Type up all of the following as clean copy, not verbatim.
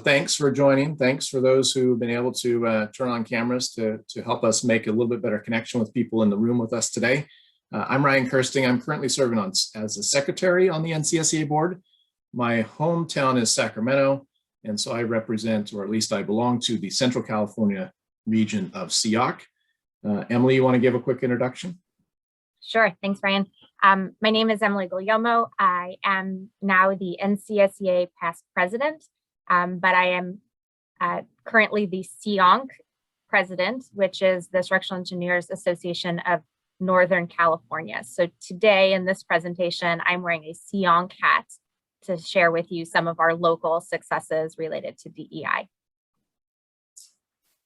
thanks for joining. Thanks for those who've been able to turn on cameras to help us make a little bit better connection with people in the room with us today. I'm Ryan Kirsting. I'm currently serving as a secretary on the NCSEA board. My hometown is Sacramento, and so I represent, or at least I belong to, the Central California region of SEOC. Emily, you want to give a quick introduction? Sure. Thanks, Ryan. My name is Emily Guglielmo. I am now the NCSEA past president, but I am currently the SEONC president, which is the Structural Engineers Association of Northern California. So today in this presentation, I'm wearing a SEONC hat to share with you some of our local successes related to DEI.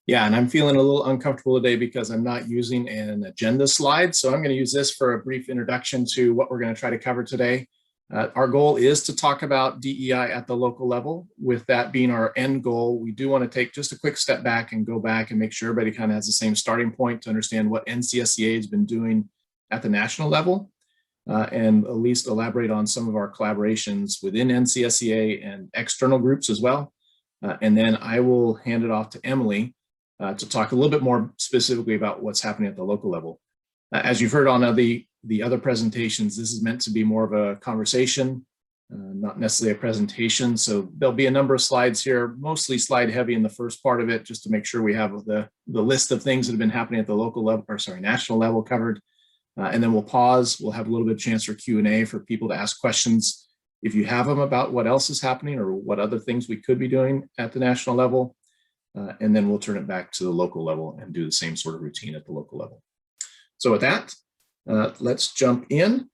Yeah, and I'm feeling a little uncomfortable today because I'm not using an agenda slide. So I'm going to use this for a brief introduction to what we're going to try to cover today. Our goal is to talk about DEI at the local level. With that being our end goal, we do want to take just a quick step back and go back and make sure everybody kind of has the same starting point to understand what NCSEA has been doing at the national level, and at least elaborate on some of our collaborations within NCSEA and external groups as well. And then I will hand it off to Emily to talk a little bit more specifically about what's happening at the local level. As you've heard on the other presentations, this is meant to be more of a conversation, not necessarily a presentation. So there'll be a number of slides here, mostly slide heavy in the first part of it, just to make sure we have the list of things that have been happening at the local level, or sorry, national level covered. And then we'll pause. We'll have a little bit of chance for Q&A for people to ask questions if you have them about what else is happening or what other things we could be doing at the national level. And then we'll turn it back to the local level and do the same sort of routine at the local level. So with that, let's jump in,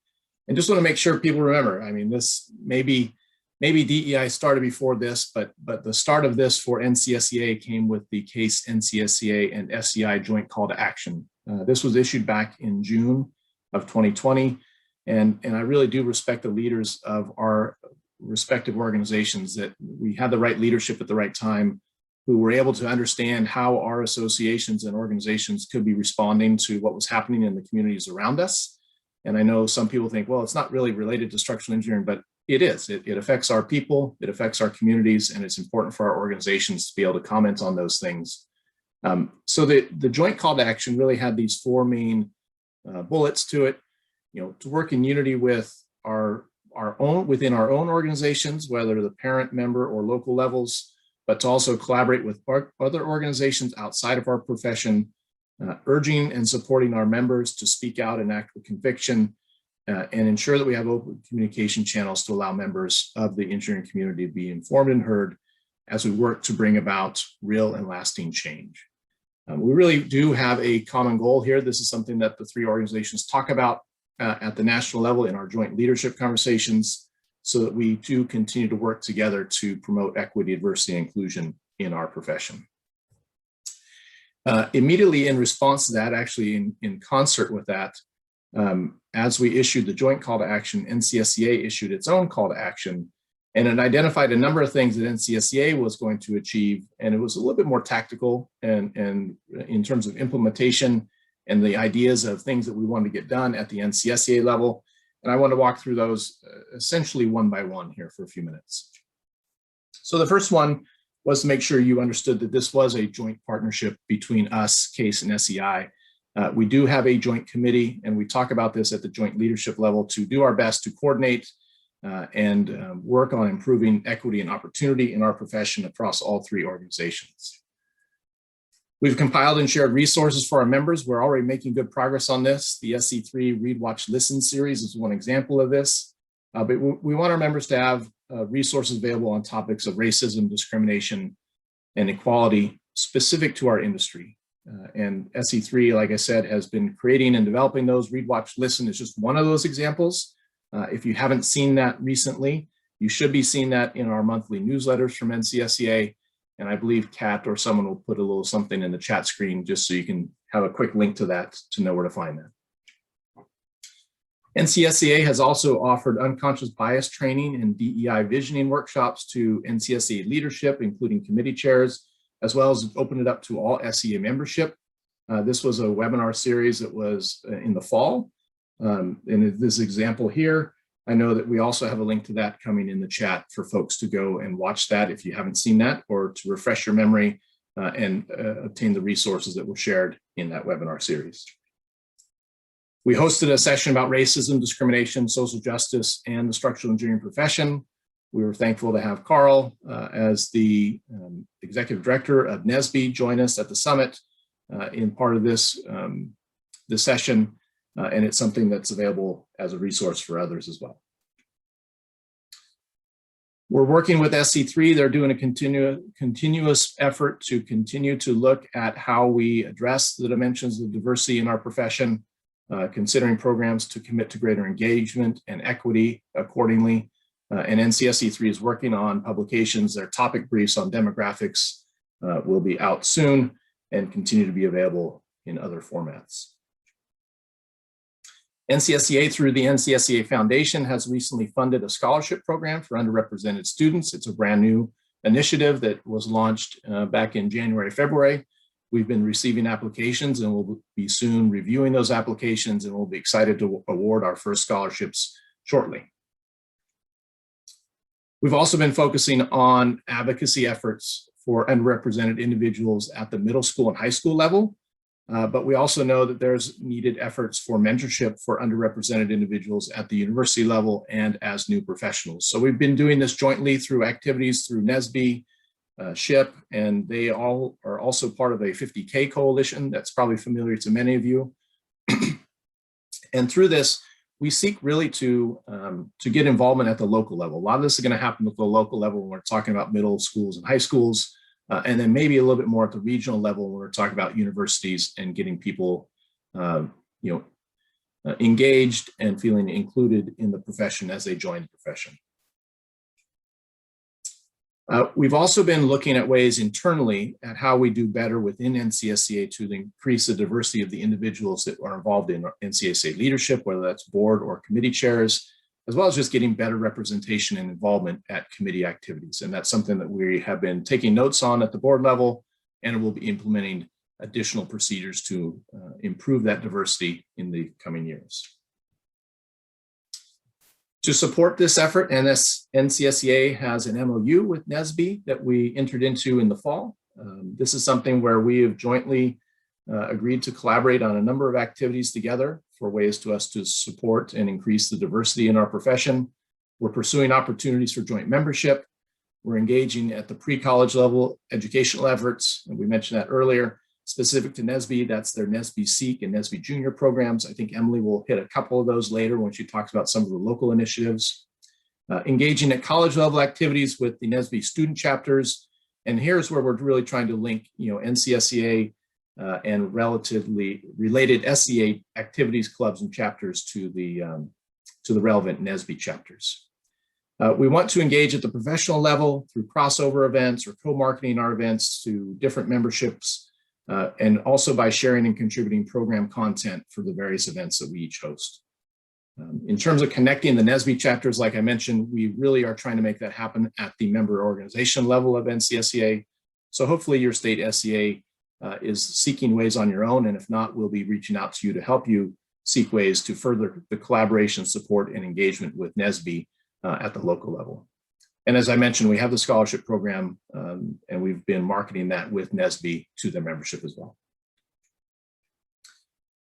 and just want to make sure people remember, I mean, this maybe DEI started before this, but the start of this for NCSEA came with the case NCSEA and SEI joint call to action. This was issued back in June of 2020. And I really do respect the leaders of our respective organizations, that we had the right leadership at the right time, who were able to understand how our associations and organizations could be responding to what was happening in the communities around us. And I know some people think, well, it's not really related to structural engineering, but it is. It affects our people, it affects our communities, and it's important for our organizations to be able to comment on those things. So the joint call to action really had these four main bullets to it. You know, to work in unity with within our own organizations, whether the parent, member, or local levels, but to also collaborate with other organizations outside of our profession, urging and supporting our members to speak out and act with conviction, and ensure that we have open communication channels to allow members of the engineering community to be informed and heard as we work to bring about real and lasting change. We really do have a common goal here. This is something that the three organizations talk about at the national level in our joint leadership conversations, so that we do continue to work together to promote equity, diversity, and inclusion in our profession. Immediately in response to that, actually in concert with that, as we issued the joint call to action, NCSEA issued its own call to action, and it identified a number of things that NCSEA was going to achieve, and it was a little bit more tactical and in terms of implementation and the ideas of things that we wanted to get done at the NCSEA level. And I want to walk through those essentially one by one here for a few minutes. So the first one was to make sure you understood that this was a joint partnership between us, CASE, and SEI. We do have a joint committee, and we talk about this at the joint leadership level to do our best to coordinate and work on improving equity and opportunity in our profession across all three organizations. We've compiled and shared resources for our members. We're already making good progress on this. The SC3 Read, Watch, Listen series is one example of this. But we want our members to have resources available on topics of racism, discrimination, and equality specific to our industry. And SC3, like I said, has been creating and developing those. Read, Watch, Listen is just one of those examples. If you haven't seen that recently, you should be seeing that in our monthly newsletters from NCSEA. And I believe Kat or someone will put a little something in the chat screen just so you can have a quick link to that to know where to find that. NCSEA has also offered unconscious bias training and DEI visioning workshops to NCSEA leadership, including committee chairs, as well as opened it up to all SEA membership. This was a webinar series that was in the fall. In this example here, I know that we also have a link to that coming in the chat for folks to go and watch that if you haven't seen that, or to refresh your memory and obtain the resources that were shared in that webinar series. We hosted a session about racism, discrimination, social justice, and the structural engineering profession. We were thankful to have Carl as the executive director of NSBE join us at the summit in part of this, this session, and it's something that's available as a resource for others as well. We're working with SC3. They're doing a continuous effort to continue to look at how we address the dimensions of diversity in our profession, considering programs to commit to greater engagement and equity accordingly. And NCSE3 is working on publications. Their topic briefs on demographics will be out soon and continue to be available in other formats. NCSEA, through the NCSEA Foundation, has recently funded a scholarship program for underrepresented students. It's a brand new initiative that was launched back in January, February. We've been receiving applications and we'll be soon reviewing those applications, and we'll be excited to award our first scholarships shortly. We've also been focusing on advocacy efforts for underrepresented individuals at the middle school and high school level. But we also know that there's needed efforts for mentorship for underrepresented individuals at the university level and as new professionals. So we've been doing this jointly through activities through NSBE, SHIP, and they all are also part of a 50K coalition that's probably familiar to many of you. And through this, we seek really to get involvement at the local level. A lot of this is going to happen at the local level when we're talking about middle schools and high schools. And then maybe a little bit more at the regional level when we're talking about universities and getting people, engaged and feeling included in the profession as they join the profession. We've also been looking at ways internally at how we do better within NCSEA to increase the diversity of the individuals that are involved in NCSEA leadership, whether that's board or committee chairs, as well as just getting better representation and involvement at committee activities. And that's something that we have been taking notes on at the board level, and we'll be implementing additional procedures to improve that diversity in the coming years. To support this effort, NCSEA has an MOU with NSBE that we entered into in the fall. This is something where we have jointly agreed to collaborate on a number of activities together for ways to us to support and increase the diversity in our profession. We're pursuing opportunities for joint membership. We're engaging at the pre-college level educational efforts, and we mentioned that earlier. Specific to NSBE, that's their NSBE Seek and NSBE Junior programs. I think Emily will hit a couple of those later when she talks about some of the local initiatives. Engaging at college level activities with the NSBE student chapters. And here's where we're really trying to link, NCSEA and relatively related SEA activities, clubs, and chapters to the relevant NSBE chapters. We want to engage at the professional level through crossover events or co-marketing our events to different memberships, and also by sharing and contributing program content for the various events that we each host. In terms of connecting the NSBE chapters, like I mentioned, we really are trying to make that happen at the member organization level of NCSEA. So hopefully your state SEA is seeking ways on your own, and if not, we'll be reaching out to you to help you seek ways to further the collaboration, support, and engagement with NSBE at the local level. And as I mentioned, we have the scholarship program, and we've been marketing that with NSBE to their membership as well.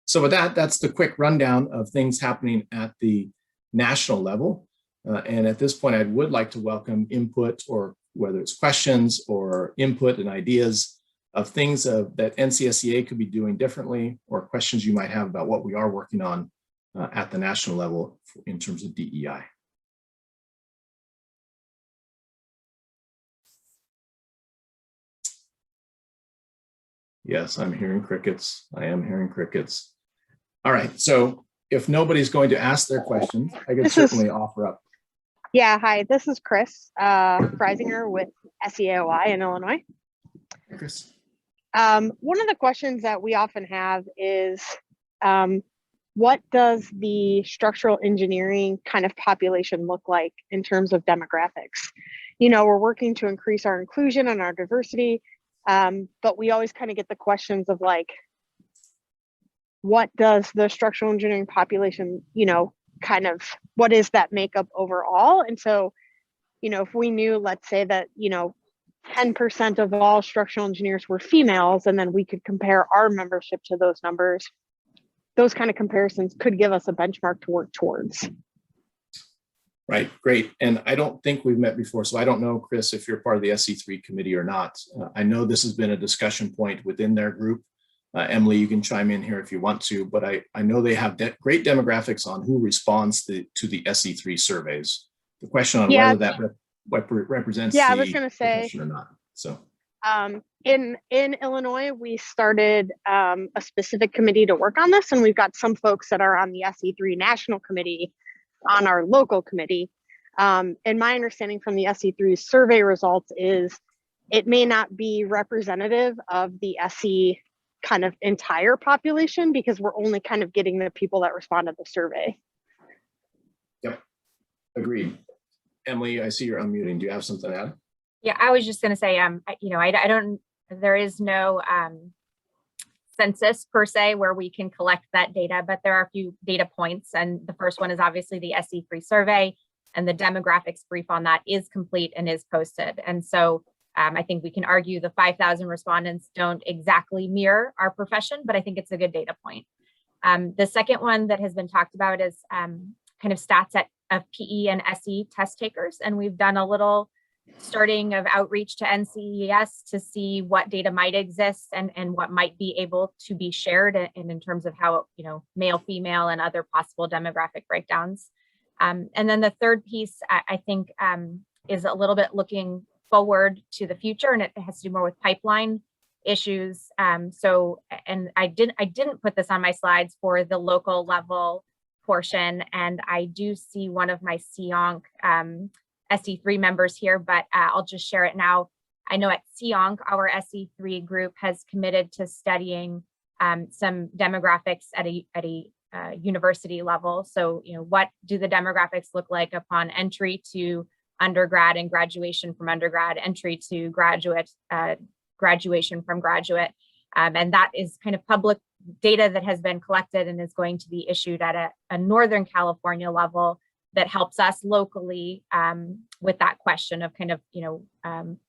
So with that, that's the quick rundown of things happening at the national level. And at this point, I would like to welcome input, or whether it's questions or input and ideas of things that NCSEA could be doing differently, or questions you might have about what we are working on at the national level in terms of DEI. Yes, I'm hearing crickets. I am hearing crickets. All right, so if nobody's going to ask their questions, I can certainly offer up. Yeah, hi, this is Chris Freisinger with SEAOI in Illinois. Hey, Chris. One of the questions that we often have is, what does the structural engineering kind of population look like in terms of demographics? We're working to increase our inclusion and our diversity, but we always kind of get the questions of like, what does the structural engineering population, kind of what is that makeup overall. And so, if we knew, let's say that, 10% of all structural engineers were females, and then we could compare our membership to those numbers, those kind of comparisons could give us a benchmark to work towards. Right, great. And I don't think we've met before, so I don't know, Chris, if you're part of the SC3 committee or not. I know this has been a discussion point within their group. Emily, you can chime in here if you want to, but I know they have great demographics on who responds to the SC3 surveys. The question on whether that represents I was going to say or not. So in Illinois, we started a specific committee to work on this, and we've got some folks that are on the SC3 national committee on our local committee. And my understanding from the SC3 survey results is it may not be representative of the SC kind of entire population, because we're only kind of getting the people that respond to the survey. Yep, agreed. Emily, I see you're unmuting. Do you have something to add? Yeah, I was just going to say, I don't, there is no census per se where we can collect that data, but there are a few data points. And the first one is obviously the SC3 survey, and the demographics brief on that is complete and is posted. And so I think we can argue the 5,000 respondents don't exactly mirror our profession, but I think it's a good data point. The second one that has been talked about is kind of stats of PE and SE test takers. And we've done a little starting of outreach to NCES to see what data might exist and what might be able to be shared, and in terms of how, male, female, and other possible demographic breakdowns. And then the third piece, I think, is a little bit looking forward to the future, and it has to do more with pipeline issues. So, and I didn't put this on my slides for the local level portion, and I do see one of my SEONC SE3 members here, but I'll just share it now. I know at SEONC, our SE3 group has committed to studying some demographics at a university level. So, what do the demographics look like upon entry to undergrad and graduation from undergrad, entry to graduate, graduation from graduate. And that is kind of public data that has been collected and is going to be issued at a Northern California level that helps us locally with that question of kind of,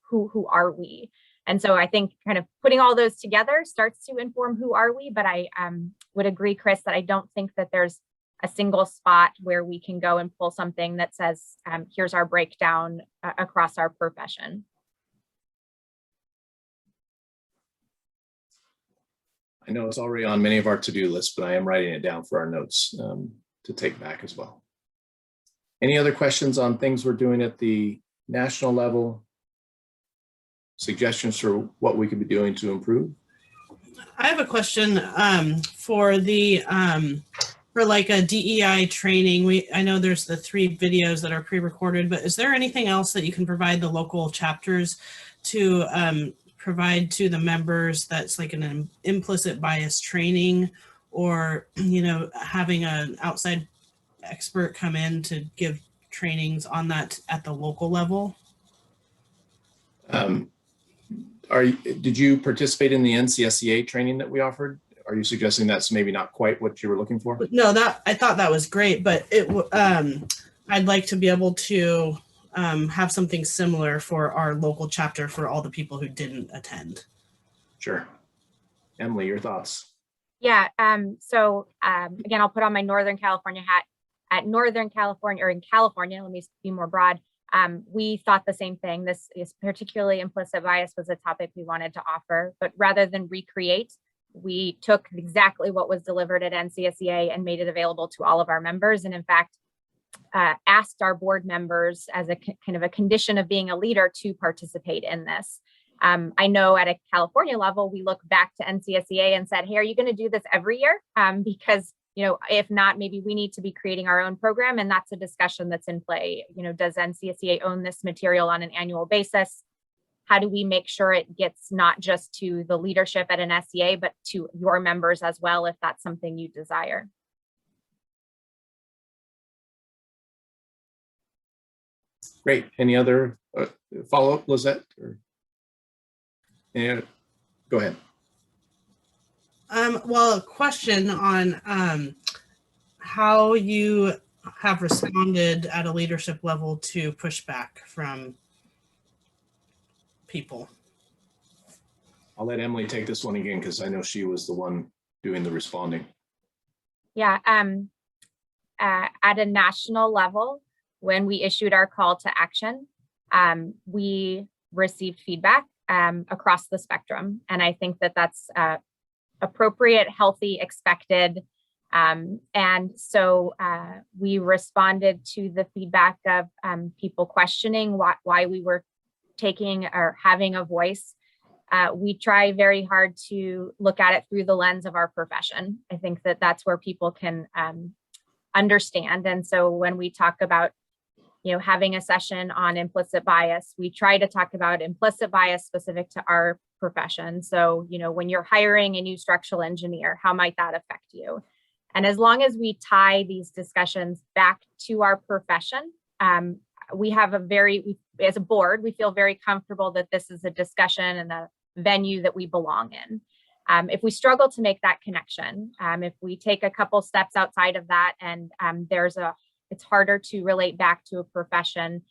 who are we? And so I think kind of putting all those together starts to inform who are we, but I would agree, Chris, that I don't think that there's a single spot where we can go and pull something that says, here's our breakdown across our profession. I know it's already on many of our to-do lists, but I am writing it down for our notes to take back as well. Any other questions on things we're doing at the national level? Suggestions for what we could be doing to improve? I have a question for the for like a DEI training. I know there's the 3 videos that are pre-recorded, but is there anything else that you can provide the local chapters to provide to the members that's like an implicit bias training, or having an outside expert come in to give trainings on that at the local level? Did you participate in the NCSEA training that we offered? Are you suggesting that's maybe not quite what you were looking for? No, I thought that was great, but I'd like to be able to have something similar for our local chapter for all the people who didn't attend. Sure. Emily, your thoughts? Yeah. So again, I'll put on my Northern California hat. At Northern California, or in California, let me be more broad, we thought the same thing. This is particularly implicit bias was a topic we wanted to offer, but rather than recreate, we took exactly what was delivered at NCSEA and made it available to all of our members. And in fact, asked our board members as a kind of a condition of being a leader to participate in this. I know at a California level, we look back to NCSEA and said, hey, are you going to do this every year? Because if not, maybe we need to be creating our own program. And that's a discussion that's in play. Does NCSEA own this material on an annual basis? How do we make sure it gets not just to the leadership at an SEA, but to your members as well, if that's something you desire? Great. Any other follow-up, Lizette? Go ahead. Well, a question on how you have responded at a leadership level to pushback from people? I'll let Emily take this one again because I know she was the one doing the responding. Yeah, at a national level, when we issued our call to action, we received feedback across the spectrum. And I think that that's appropriate, healthy, expected. And so we responded to the feedback of people questioning why we were taking or having a voice. We try very hard to look at it through the lens of our profession. I think that that's where people can understand. And so when we talk about, having a session on implicit bias, we try to talk about implicit bias specific to our profession. So, when you're hiring a new structural engineer, how might that affect you? And as long as we tie these discussions back to our profession, we have as a board, we feel very comfortable that this is a discussion and a venue that we belong in. If we struggle to make that connection, if we take a couple steps outside of that and it's harder to relate back to a profession,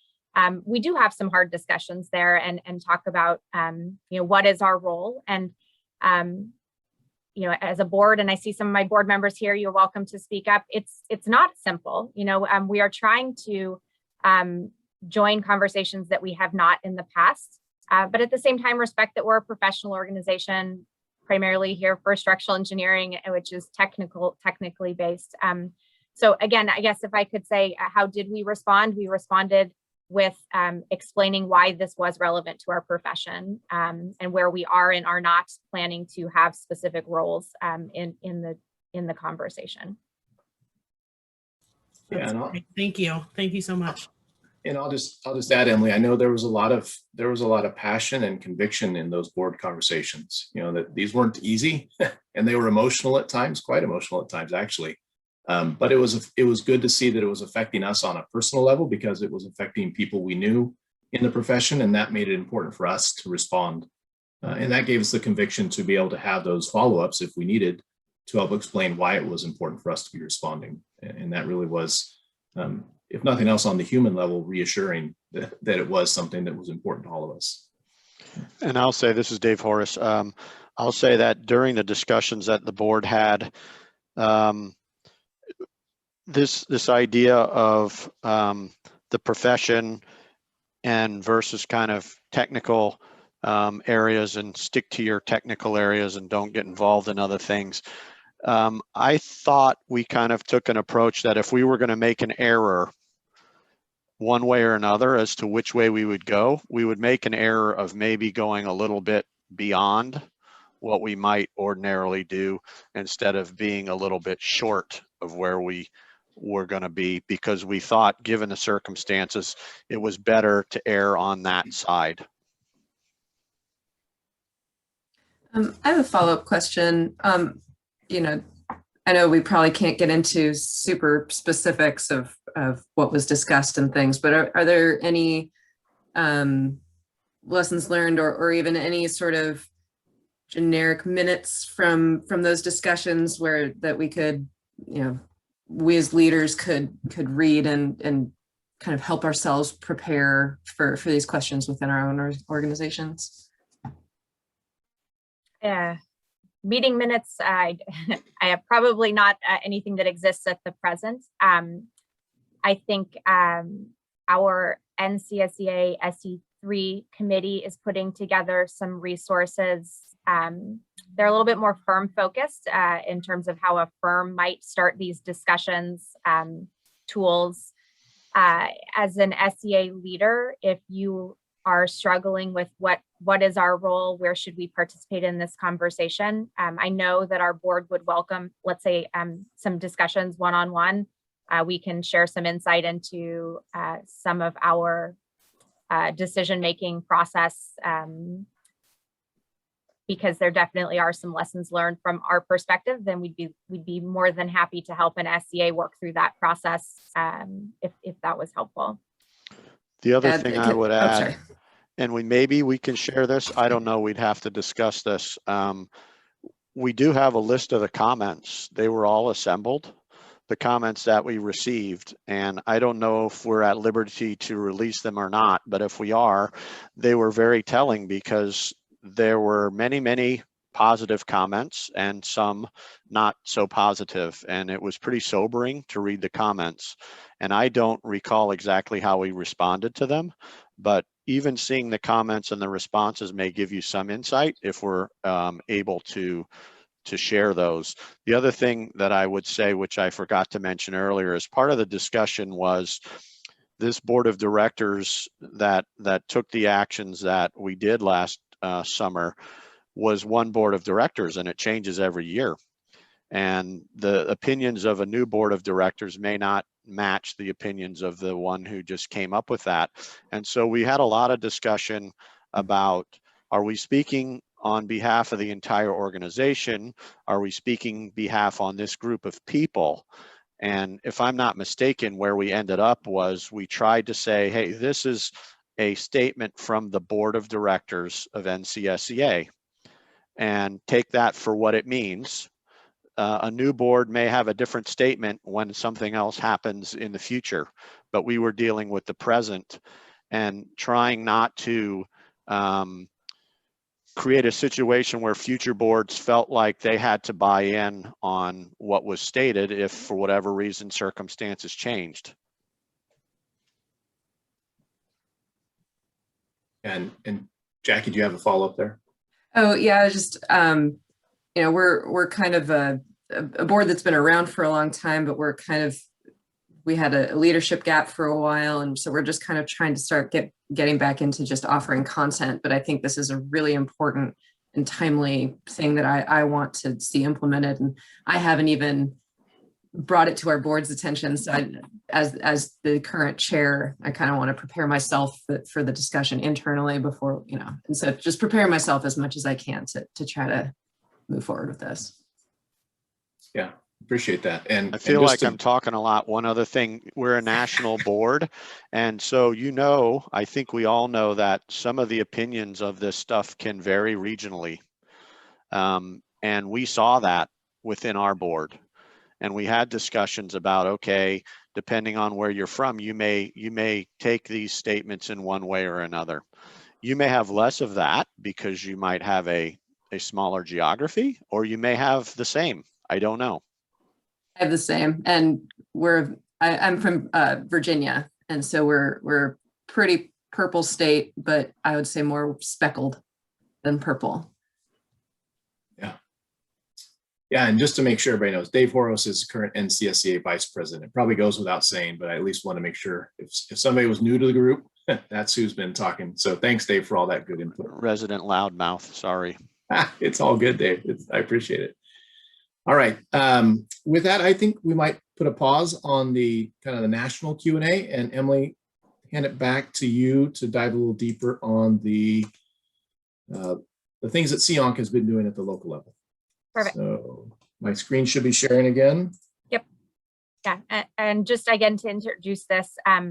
we do have some hard discussions there and talk about, what is our role? And, as a board, and I see some of my board members here, you're welcome to speak up. It's not simple. We are trying to join conversations that we have not in the past, but at the same time, respect that we're a professional organization, primarily here for structural engineering, which is technically based. So again, I guess if I could say, how did we respond? We responded with explaining why this was relevant to our profession and where we are and are not planning to have specific roles in the conversation. Yeah, Thank you so much. And I'll just add, Emily, I know there was a lot of passion and conviction in those board conversations, that these weren't easy and they were emotional at times, quite emotional at times, actually. But it was good to see that it was affecting us on a personal level because it was affecting people we knew in the profession, and that made it important for us to respond. And that gave us the conviction to be able to have those follow-ups if we needed to help explain why it was important for us to be responding. And that really was, if nothing else on the human level, reassuring that it was something that was important to all of us. And I'll say, this is Dave Horace. I'll say that during the discussions that the board had, this idea of the profession and versus kind of technical areas, and stick to your technical areas and don't get involved in other things. I thought we kind of took an approach that if we were going to make an error one way or another as to which way we would go, we would make an error of maybe going a little bit beyond what we might ordinarily do instead of being a little bit short of where we were going to be, because we thought, given the circumstances, it was better to err on that side. I have a follow-up question. I know we probably can't get into super specifics of what was discussed and things, but are there any lessons learned or even any sort of generic minutes from those discussions where that we could, we as leaders could read and kind of help ourselves prepare for these questions within our own organizations? Yeah, meeting minutes, I have probably not anything that exists at the present. I think our NCSEA SE3 committee is putting together some resources. They're a little bit more firm focused in terms of how a firm might start these discussions, tools. As an SEA leader, if you are struggling with what is our role, where should we participate in this conversation, I know that our board would welcome, let's say, some discussions one-on-one. We can share some insight into some of our decision-making process, because there definitely are some lessons learned from our perspective. Then we'd be more than happy to help an SEA work through that process if that was helpful. The other thing I would add, and maybe we can share this, I don't know, we'd have to discuss this. We do have a list of the comments. They were all assembled. the comments that we received. And I don't know if we're at liberty to release them or not, but if we are, they were very telling because there were many, many positive comments and some not so positive. And it was pretty sobering to read the comments. And I don't recall exactly how we responded to them, but even seeing the comments and the responses may give you some insight if we're able to share those. The other thing that I would say, which I forgot to mention earlier, as part of the discussion was this board of directors that took the actions that we did last summer was one board of directors, and it changes every year. And the opinions of a new board of directors may not match the opinions of the one who just came up with that. And so we had a lot of discussion about, are we speaking on behalf of the entire organization? Are we speaking behalf on this group of people? And if I'm not mistaken, where we ended up was we tried to say, hey, this is a statement from the board of directors of NCSEA, and take that for what it means. A new board may have a different statement when something else happens in the future, but we were dealing with the present and trying not to create a situation where future boards felt like they had to buy in on what was stated if for whatever reason circumstances changed. And Jackie, do you have a follow-up there? Oh yeah, I was just you know, we're kind of a board that's been around for a long time, but we had a leadership gap for a while, and so we're just kind of trying to start getting back into just offering content. But I think this is a really important and timely thing that I want to see implemented, and I haven't even brought it to our board's attention. So as the current chair, I kind of want to prepare myself for the discussion internally before, you know, and so just prepare myself as much as I can to try to move forward with this. Yeah, appreciate that. And I feel like I'm talking a lot. One other thing, we're a national board. And so, you know, I think we all know that some of the opinions of this stuff can vary regionally. And we saw that within our board. And we had discussions about, okay, depending on where you're from, you may take these statements in one way or another. You may have less of that because you might have a smaller geography, or you may have the same. I don't know. I have the same, and I'm from Virginia, and so we're pretty purple state, but I would say more speckled than purple. Yeah, and just to make sure everybody knows, Dave Horos is current NCSEA vice president. It probably goes without saying, but I at least want to make sure if somebody was new to the group, that's who's been talking. So thanks, Dave, for all that good input. Resident loudmouth, sorry. It's all good, Dave. I appreciate it. All right. With that, I think we might put a pause on the kind of the national Q&A, and Emily, hand it back to you to dive a little deeper on the things that SEONC has been doing at the local level. Perfect. So my screen should be sharing again. Yep. Yeah. And just again, to introduce this, I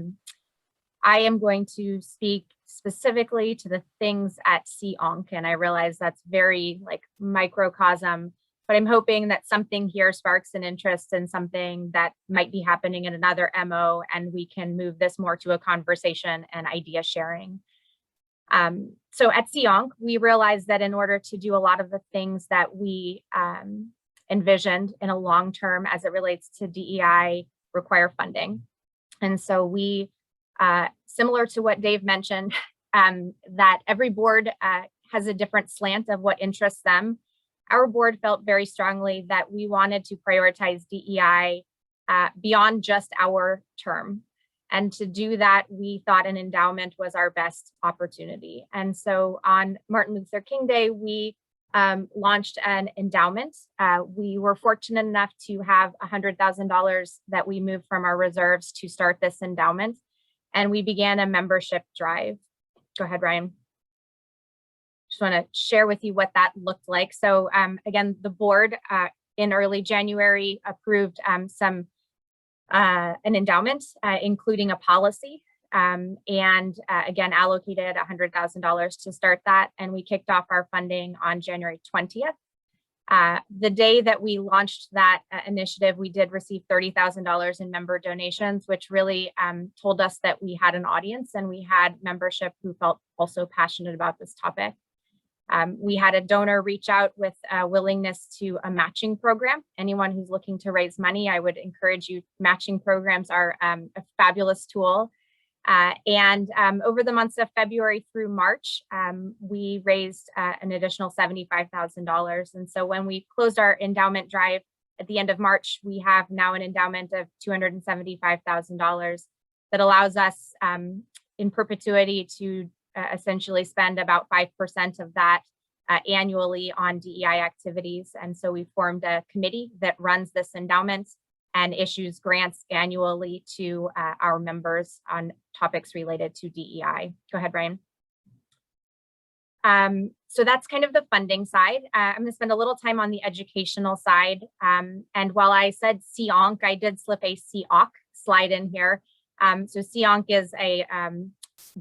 am going to speak specifically to the things at SEONC. And I realize that's very like microcosm, but I'm hoping that something here sparks an interest in something that might be happening in another MO, and we can move this more to a conversation and idea sharing. So at SEONC, we realized that in order to do a lot of the things that we envisioned in a long term as it relates to DEI require funding. And so we, similar to what Dave mentioned, that every board has a different slant of what interests them. Our board felt very strongly that we wanted to prioritize DEI beyond just our term. And to do that, we thought an endowment was our best opportunity. And so on Martin Luther King Day, we launched an endowment. We were fortunate enough to have $100,000 that we moved from our reserves to start this endowment. And we began a membership drive. Go ahead, Ryan. Just want to share with you what that looked like. So again, the board in early January approved an endowment, including a policy, and again, allocated $100,000 to start that. And we kicked off our funding on January 20th. The day that we launched that initiative, we did receive $30,000 in member donations, which really told us that we had an audience and we had membership who felt also passionate about this topic. We had a donor reach out with a willingness to a matching program. Anyone who's looking to raise money, I would encourage you. Matching programs are a fabulous tool. Over the months of February through March, we raised an additional $75,000. And so when we closed our endowment drive at the end of March, we have now an endowment of $275,000 that allows us in perpetuity to essentially spend about 5% of that annually on DEI activities. And so we formed a committee that runs this endowment and issues grants annually to our members on topics related to DEI. Go ahead, Brian. So that's kind of the funding side. I'm going to spend a little time on the educational side. And while I said CONC, I did slip a COC slide in here. So CONC is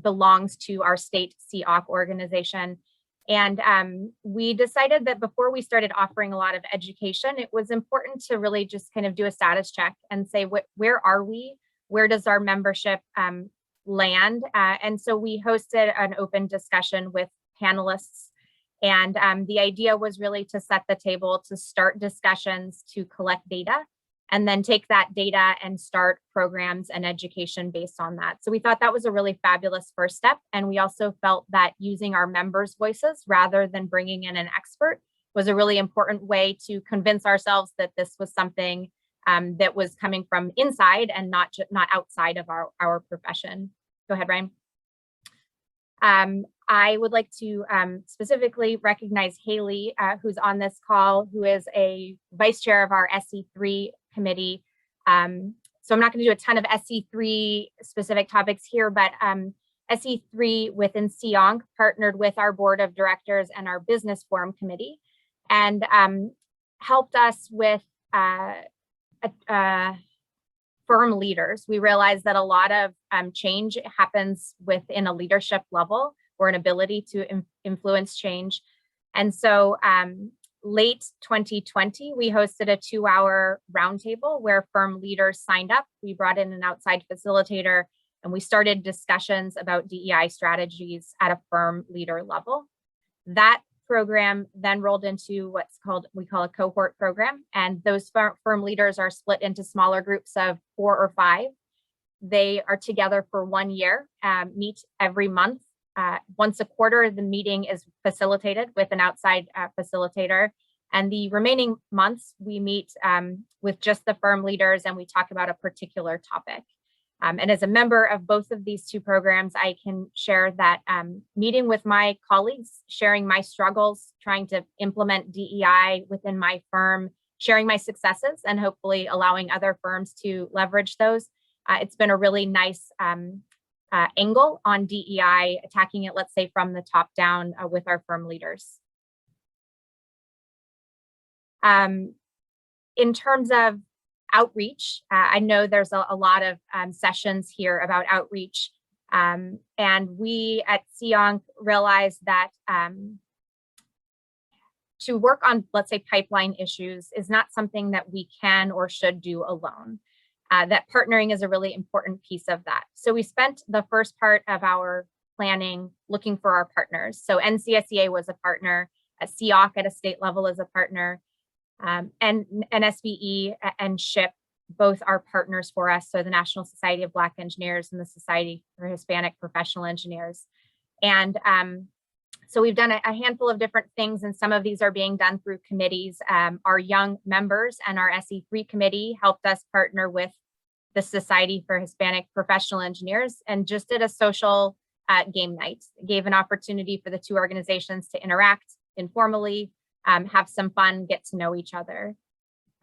belongs to our state COC organization. And we decided that before we started offering a lot of education, it was important to really just kind of do a status check and say, where are we? Where does our membership land? And so we hosted an open discussion with panelists. And the idea was really to set the table to start discussions to collect data and then take that data and start programs and education based on that. So we thought that was a really fabulous first step. And we also felt that using our members' voices rather than bringing in an expert was a really important way to convince ourselves that this was something that was coming from inside and not outside of our profession. Go ahead, Ryan. I would like to specifically recognize Haley, who's on this call, who is a vice chair of our SE3 committee. So I'm not going to do a ton of SE3 specific topics here, but SE3 within CONC partnered with our board of directors and our business forum committee and helped us with firm leaders. We realized that a lot of change happens within a leadership level or an ability to influence change. And so late 2020, we hosted a 2-hour roundtable where firm leaders signed up. We brought in an outside facilitator and we started discussions about DEI strategies at a firm leader level. That program then rolled into we call a cohort program. And those firm leaders are split into smaller groups of 4 or 5. They are together for 1 year, meet every month. Once a quarter, the meeting is facilitated with an outside facilitator. And the remaining months, we meet with just the firm leaders and we talk about a particular topic. And as a member of both of these two programs, I can share that meeting with my colleagues, sharing my struggles, trying to implement DEI within my firm, sharing my successes, and hopefully allowing other firms to leverage those. It's been a really nice angle on DEI, attacking it, let's say, from the top down with our firm leaders. In terms of outreach, I know there's a lot of sessions here about outreach, and we at CONC realized that to work on, let's say, pipeline issues is not something that we can or should do alone. That partnering is a really important piece of that. So we spent the first part of our planning looking for our partners. So NCSEA was a partner, COC at a state level is a partner, and NSBE and SHIP both are partners for us. So the National Society of Black Engineers and the Society for Hispanic Professional Engineers. And so we've done a handful of different things, and some of these are being done through committees. Our young members and our SE3 committee helped us partner with the Society for Hispanic Professional Engineers and just did a social game night. It gave an opportunity for the two organizations to interact informally, have some fun, get to know each other.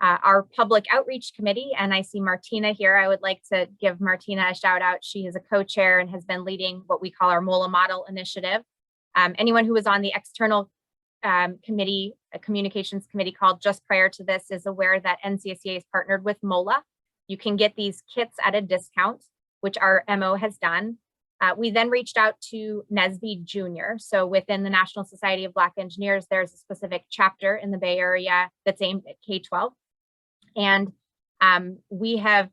Our public outreach committee, and I see Martina here. I would like to give Martina a shout out. She is a co-chair and has been leading what we call our MOLA model initiative. Anyone who was on the external committee, a communications committee called just prior to this, is aware that NCSEA is partnered with MOLA. You can get these kits at a discount, which our MO has done. We then reached out to NSBE Junior. So within the National Society of Black Engineers, there's a specific chapter in the Bay Area that's aimed at K-12. And we have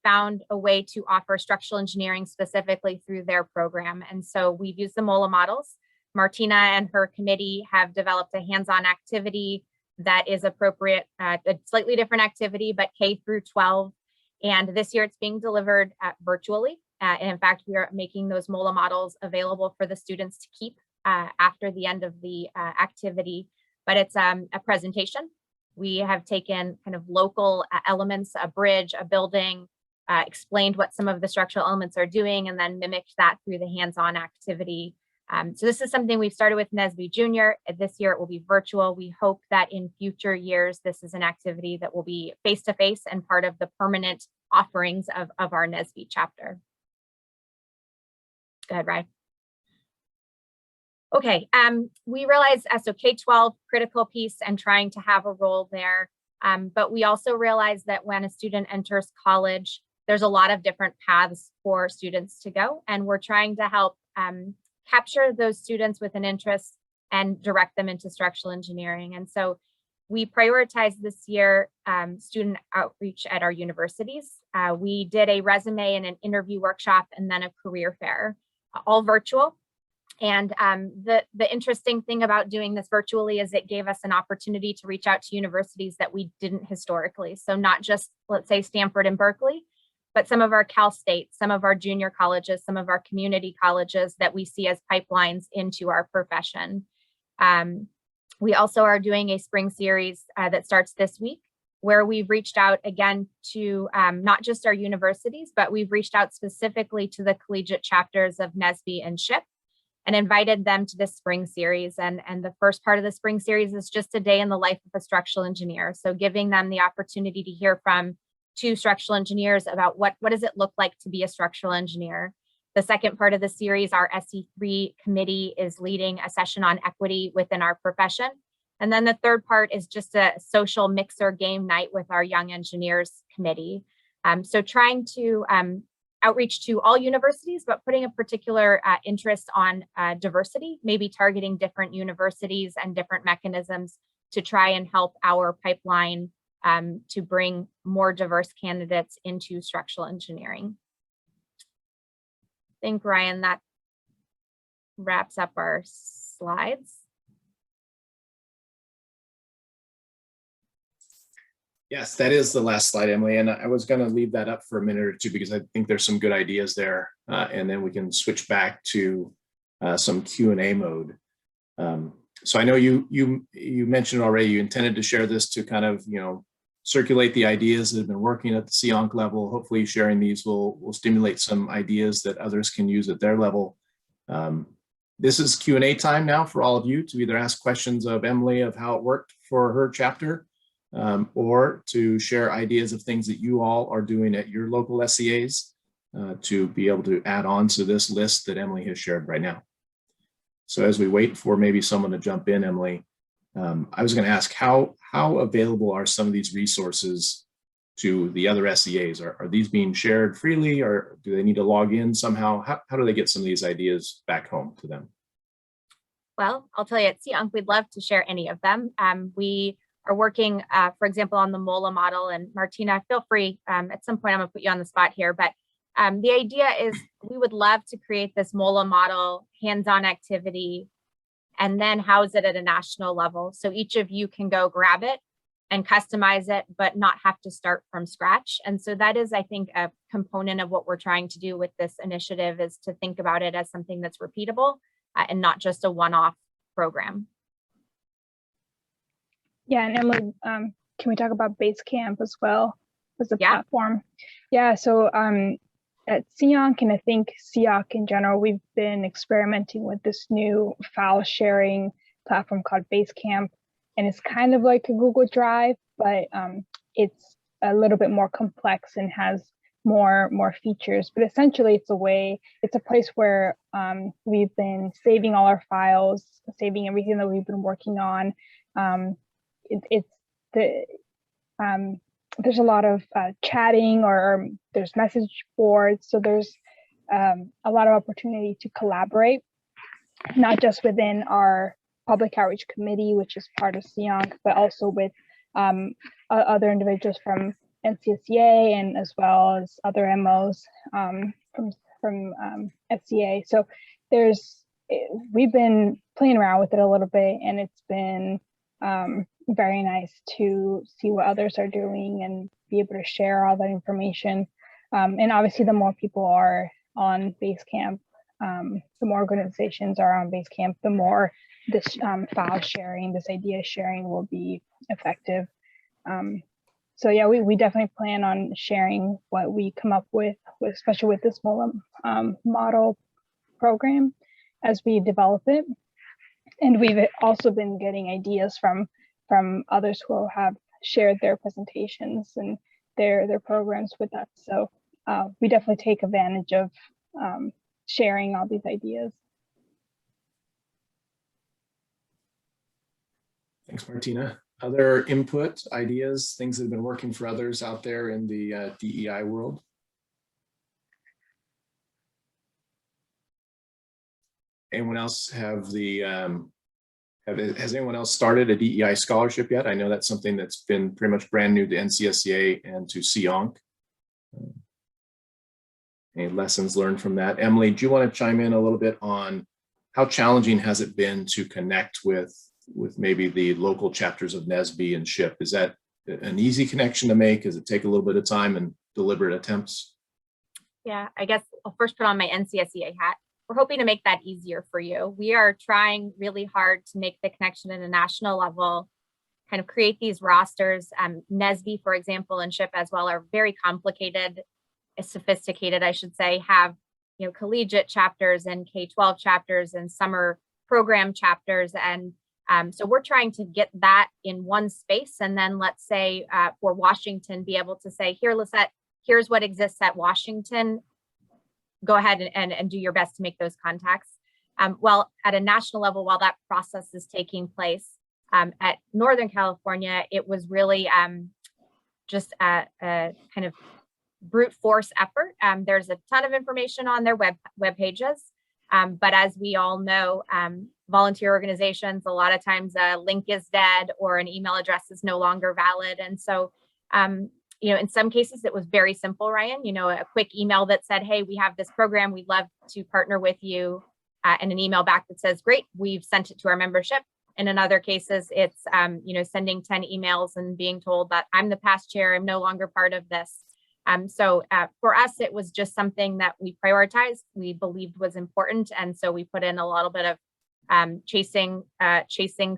found a way to offer structural engineering specifically through their program. And so we've used the MOLA models. Martina and her committee have developed a hands-on activity that is appropriate, a slightly different activity, but K through 12. And this year it's being delivered virtually. And in fact, we are making those MOLA models available for the students to keep after the end of the activity. But it's a presentation. We have taken kind of local elements, a bridge, a building, explained what some of the structural elements are doing, and then mimicked that through the hands-on activity. So this is something we've started with NSBE Junior. This year it will be virtual. We hope that in future years, this is an activity that will be face-to-face and part of the permanent offerings of our NSBE chapter. Go ahead, Ryan. Okay, we realize so K-12 critical piece and trying to have a role there, but we also realize that when a student enters college, there's a lot of different paths for students to go, and we're trying to help capture those students with an interest and direct them into structural engineering. And so we prioritize this year student outreach at our universities. We did a resume and an interview workshop and then a career fair, all virtual. And the interesting thing about doing this virtually is it gave us an opportunity to reach out to universities that we didn't historically. So not just, let's say, Stanford and Berkeley, but some of our Cal State, some of our junior colleges, some of our community colleges that we see as pipelines into our profession. We also are doing a spring series that starts this week, where we've reached out again to not just our universities, but we've reached out specifically to the collegiate chapters of NSBE and SHIP and invited them to this spring series. And the first part of the spring series is just a day in the life of a structural engineer. So giving them the opportunity to hear from two structural engineers about what does it look like to be a structural engineer. The second part of the series, our SE3 committee is leading a session on equity within our profession. And then the third part is just a social mixer game night with our Young Engineers Committee. So trying to outreach to all universities, but putting a particular interest on diversity, maybe targeting different universities and different mechanisms to try and help our pipeline to bring more diverse candidates into structural engineering. I think, Ryan, that wraps up our slides. Yes, that is the last slide, Emily. And I was going to leave that up for a minute or two because I think there's some good ideas there. And then we can switch back to some Q&A mode. So I know you mentioned already you intended to share this to kind of, circulate the ideas that have been working at the CEONC level. Hopefully sharing these will stimulate some ideas that others can use at their level. This is Q&A time now for all of you to either ask questions of Emily of how it worked for her chapter, or to share ideas of things that you all are doing at your local SEAs to be able to add on to this list that Emily has shared right now. So as we wait for maybe someone to jump in, Emily, I was going to ask how available are some of these resources to the other SEAs? Are these being shared freely, or do they need to log in somehow? How do they get some of these ideas back home to them? Well, I'll tell you, at CEONC, we'd love to share any of them. We are working, for example, on the MOLA model, and Martina, feel free, at some point I'm gonna put you on the spot here, but the idea is we would love to create this MOLA model hands-on activity and then house it at a national level. So each of you can go grab it and customize it, but not have to start from scratch. And so that is, I think, a component of what we're trying to do with this initiative, is to think about it as something that's repeatable and not just a one-off program. Yeah, and Emily, can we talk about Basecamp as well as a platform? Yeah, so at CEONC, and I think CEOC in general, we've been experimenting with this new file sharing platform called Basecamp, and it's kind of like a Google Drive, but it's a little bit more complex and has more features. But essentially, it's a place where we've been saving all our files, saving everything that we've been working on. There's a lot of chatting, or there's message boards. So there's a lot of opportunity to collaborate, not just within our public outreach committee, which is part of SEONC, but also with other individuals from NCSEA and as well as other MOs from SCA. So we've been playing around with it a little bit, and it's been very nice to see what others are doing and be able to share all that information. And obviously, the more people are on Basecamp, the more organizations are on Basecamp, the more this file sharing, this idea sharing will be effective. So yeah, we definitely plan on sharing what we come up with especially with this model program as we develop it. And we've also been getting ideas from others who have shared their presentations and their programs with us. So we definitely take advantage of sharing all these ideas. Thanks, Martina. Other input, ideas, things that have been working for others out there in the DEI world? Anyone else have has anyone else started a DEI scholarship yet? I know that's something that's been pretty much brand new to NCSEA and to SEONC. Any lessons learned from that? Emily, do you want to chime in a little bit on how challenging has it been to connect with maybe the local chapters of NSBE and SHIP? Is that an easy connection to make? Does it take a little bit of time and deliberate attempts? Yeah, I guess I'll first put on my NCSEA hat. We're hoping to make that easier for you. We are trying really hard to make the connection at a national level, kind of create these rosters. NSBE, for example, and SHIP as well are very complicated, sophisticated, I should say, have collegiate chapters and K-12 chapters and summer program chapters. And so we're trying to get that in one space. And then let's say for Washington, be able to say, here, Lisette, here's what exists at Washington. Go ahead and do your best to make those contacts. Well, at a national level, while that process is taking place, at Northern California, it was really just a kind of brute force effort. There's a ton of information on their web pages. But as we all know, volunteer organizations, a lot of times a link is dead or an email address is no longer valid. And so, in some cases it was very simple, Ryan, a quick email that said, hey, we have this program, we'd love to partner with you, and an email back that says, great, we've sent it to our membership. And in other cases, it's, sending 10 emails and being told that I'm the past chair, I'm no longer part of this. So for us, it was just something that we prioritized, we believed was important. And so we put in a little bit of chasing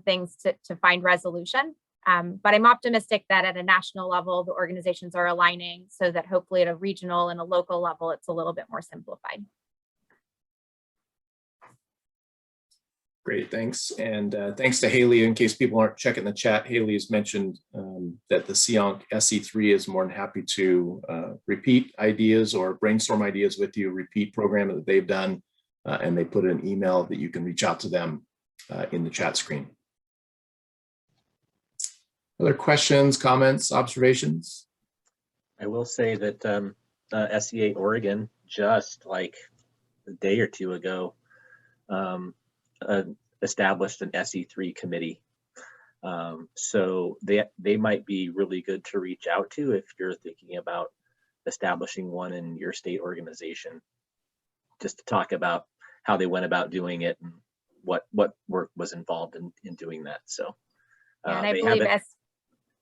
things to find resolution. But I'm optimistic that at a national level, the organizations are aligning so that hopefully at a regional and a local level, it's a little bit more simplified. Great, thanks. And thanks to Haley. In case people aren't checking the chat, Haley has mentioned that the SEONC SE3 is more than happy to repeat ideas or brainstorm ideas with you, repeat program that they've done, and they put an email that you can reach out to them in the chat screen. Other questions, comments, observations? I will say that SEA Oregon, just like a day or two ago, established an SE3 committee. So they might be really good to reach out to if you're thinking about establishing one in your state organization, just to talk about how they went about doing it and what work was involved in doing that. So and I believe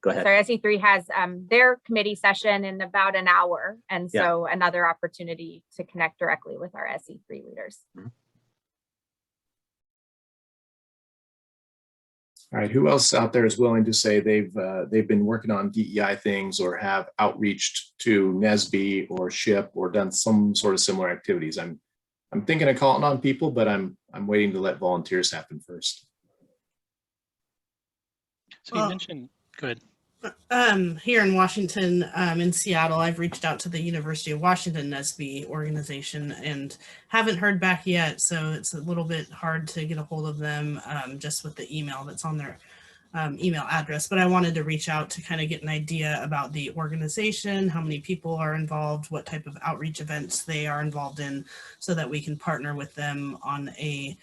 go ahead. Sorry, SE3 has their committee session in about an hour. And so another opportunity to connect directly with our SE3 leaders. Mm-hmm. All right, who else out there is willing to say they've been working on DEI things or have outreached to NSBE or SHIP or done some sort of similar activities? I'm thinking of calling on people, but I'm waiting to let volunteers happen first. So you mentioned, go ahead. Here in Washington, in Seattle, I've reached out to the University of Washington NSBE organization and haven't heard back yet. So it's a little bit hard to get a hold of them just with the email that's on their email address, but I wanted to reach out to kind of get an idea about the organization, how many people are involved, what type of outreach events they are involved in, so that we can partner with them on an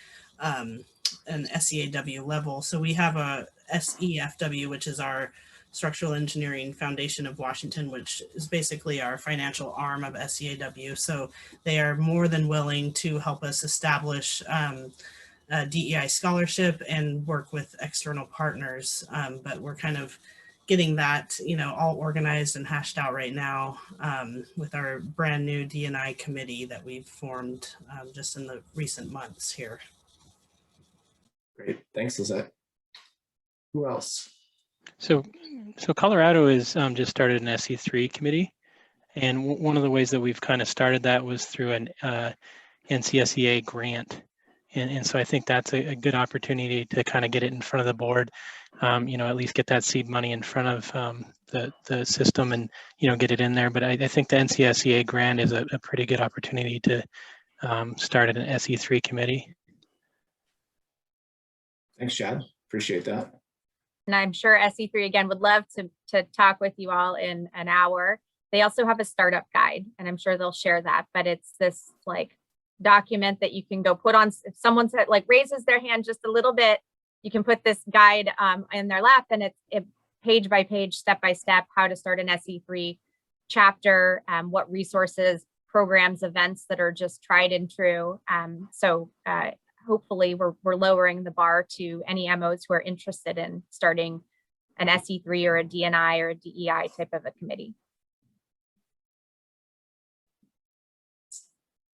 SEAW level. So we have a SEFW, which is our Structural Engineering Foundation of Washington, which is basically our financial arm of SEAW. So they are more than willing to help us establish a DEI scholarship and work with external partners. But we're kind of getting that, all organized and hashed out right now with our brand new D&I committee that we've formed just in the recent months here. Great, thanks, Lizette. Who else? So Colorado has just started an SE3 committee, and one of the ways that we've kind of started that was through an NCSEA grant, and so I think that's a good opportunity to kind of get it in front of the board, at least get that seed money in front of the system, and get it in there. But I think the NCSEA grant is a pretty good opportunity to start an SE3 committee. Thanks, Chad. Appreciate that. And I'm sure SE3 again would love to talk with you all in an hour. They also have a startup guide, and I'm sure they'll share that, but it's this like document that you can go put on. If someone raises their hand just a little bit, you can put this guide in their lap, and it's page by page, step by step, how to start an SE3 chapter, what resources, programs, events that are just tried and true. Hopefully we're lowering the bar to any MOs who are interested in starting an SE3 or a DNI or a DEI type of a committee.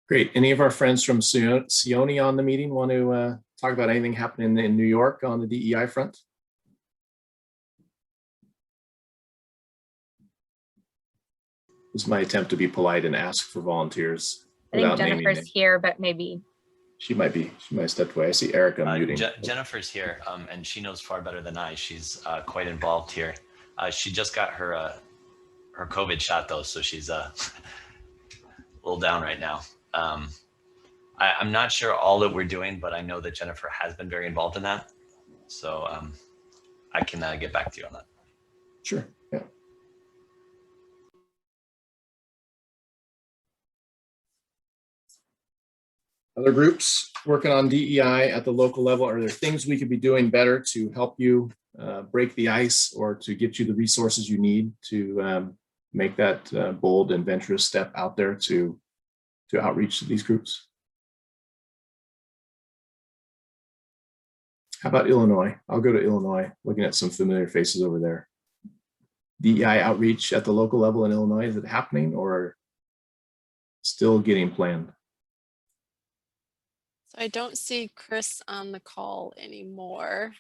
Great. Any of our friends from Sione on the meeting want to talk about anything happening in New York on the DEI front? This is my attempt to be polite and ask for volunteers. I think Jennifer's here, but maybe. She might have stepped away. I see Eric unmuting. Jennifer's here, and she knows far better than I. She's quite involved here. She just got her COVID shot though, so she's a little down right now. I'm not sure all that we're doing, but I know that Jennifer has been very involved in that. So I can get back to you on that. Sure. Yeah. Other groups working on DEI at the local level, are there things we could be doing better to help you break the ice or to get you the resources you need to make that bold and venturous step out there to outreach to these groups? How about Illinois? I'll go to Illinois, looking at some familiar faces over there. DEI outreach at the local level in Illinois, is it happening or still getting planned? So I don't see Chris on the call anymore.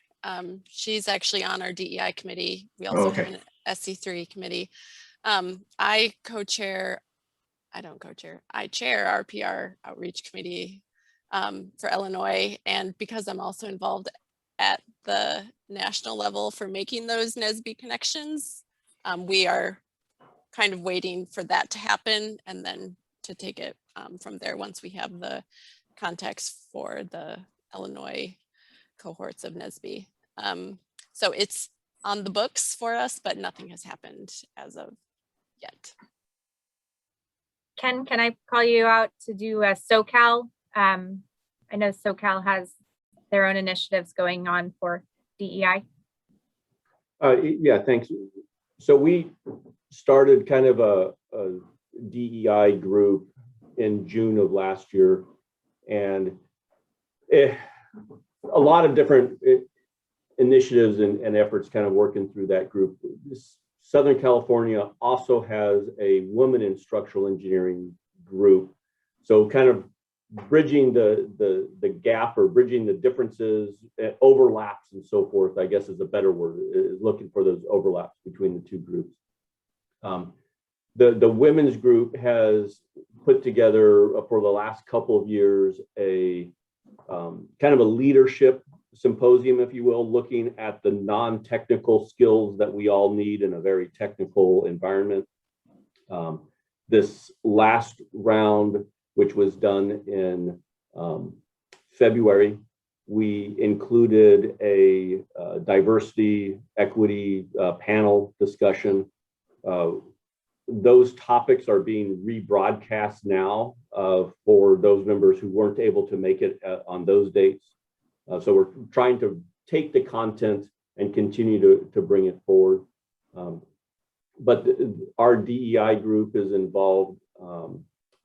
She's actually on our DEI committee. We also have an SE3 committee. I chair our PR outreach committee for Illinois. And because I'm also involved at the national level for making those NSBE connections, we are kind of waiting for that to happen and then to take it from there once we have the context for the Illinois cohorts of NSBE. So it's on the books for us, but nothing has happened as of yet. Ken, can I call you out to do a SoCal? I know SoCal has their own initiatives going on for DEI. Yeah, thanks. So we started kind of a DEI group in June of last year, and a lot of different initiatives and efforts kind of working through that group. Southern California also has a women in structural engineering group. So kind of bridging the gap or bridging the differences, overlaps and so forth, I guess is a better word, is looking for those overlaps between the two groups. The women's group has put together for the last couple of years a kind of a leadership symposium, if you will, looking at the non-technical skills that we all need in a very technical environment. This last round, which was done in February, we included a diversity, equity panel discussion. Those topics are being rebroadcast now for those members who weren't able to make it on those dates. So we're trying to take the content and continue to bring it forward. But our DEI group is involved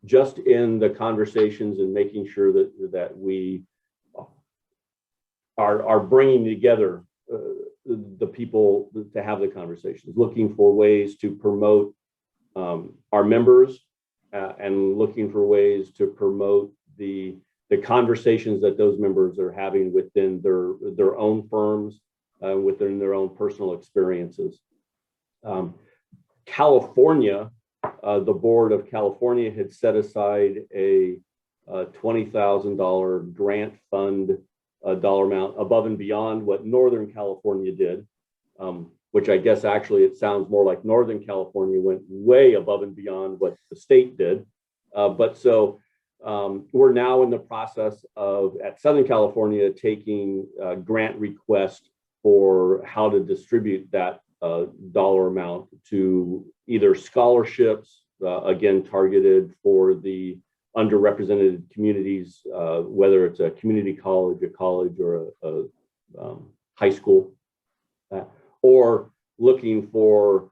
just in the conversations and making sure that we are bringing together the people to have the conversations, looking for ways to promote our members and looking for ways to promote the conversations that those members are having within their own firms, within their own personal experiences. California, the board of California had set aside a $20,000 grant fund dollar amount above and beyond what Northern California did, which I guess actually it sounds more like Northern California went way above and beyond what the state did. But so we're now in the process of, at Southern California, taking grant requests for how to distribute that dollar amount to either scholarships, again, targeted for the underrepresented communities, whether it's a community college, a college, or a high school, or looking for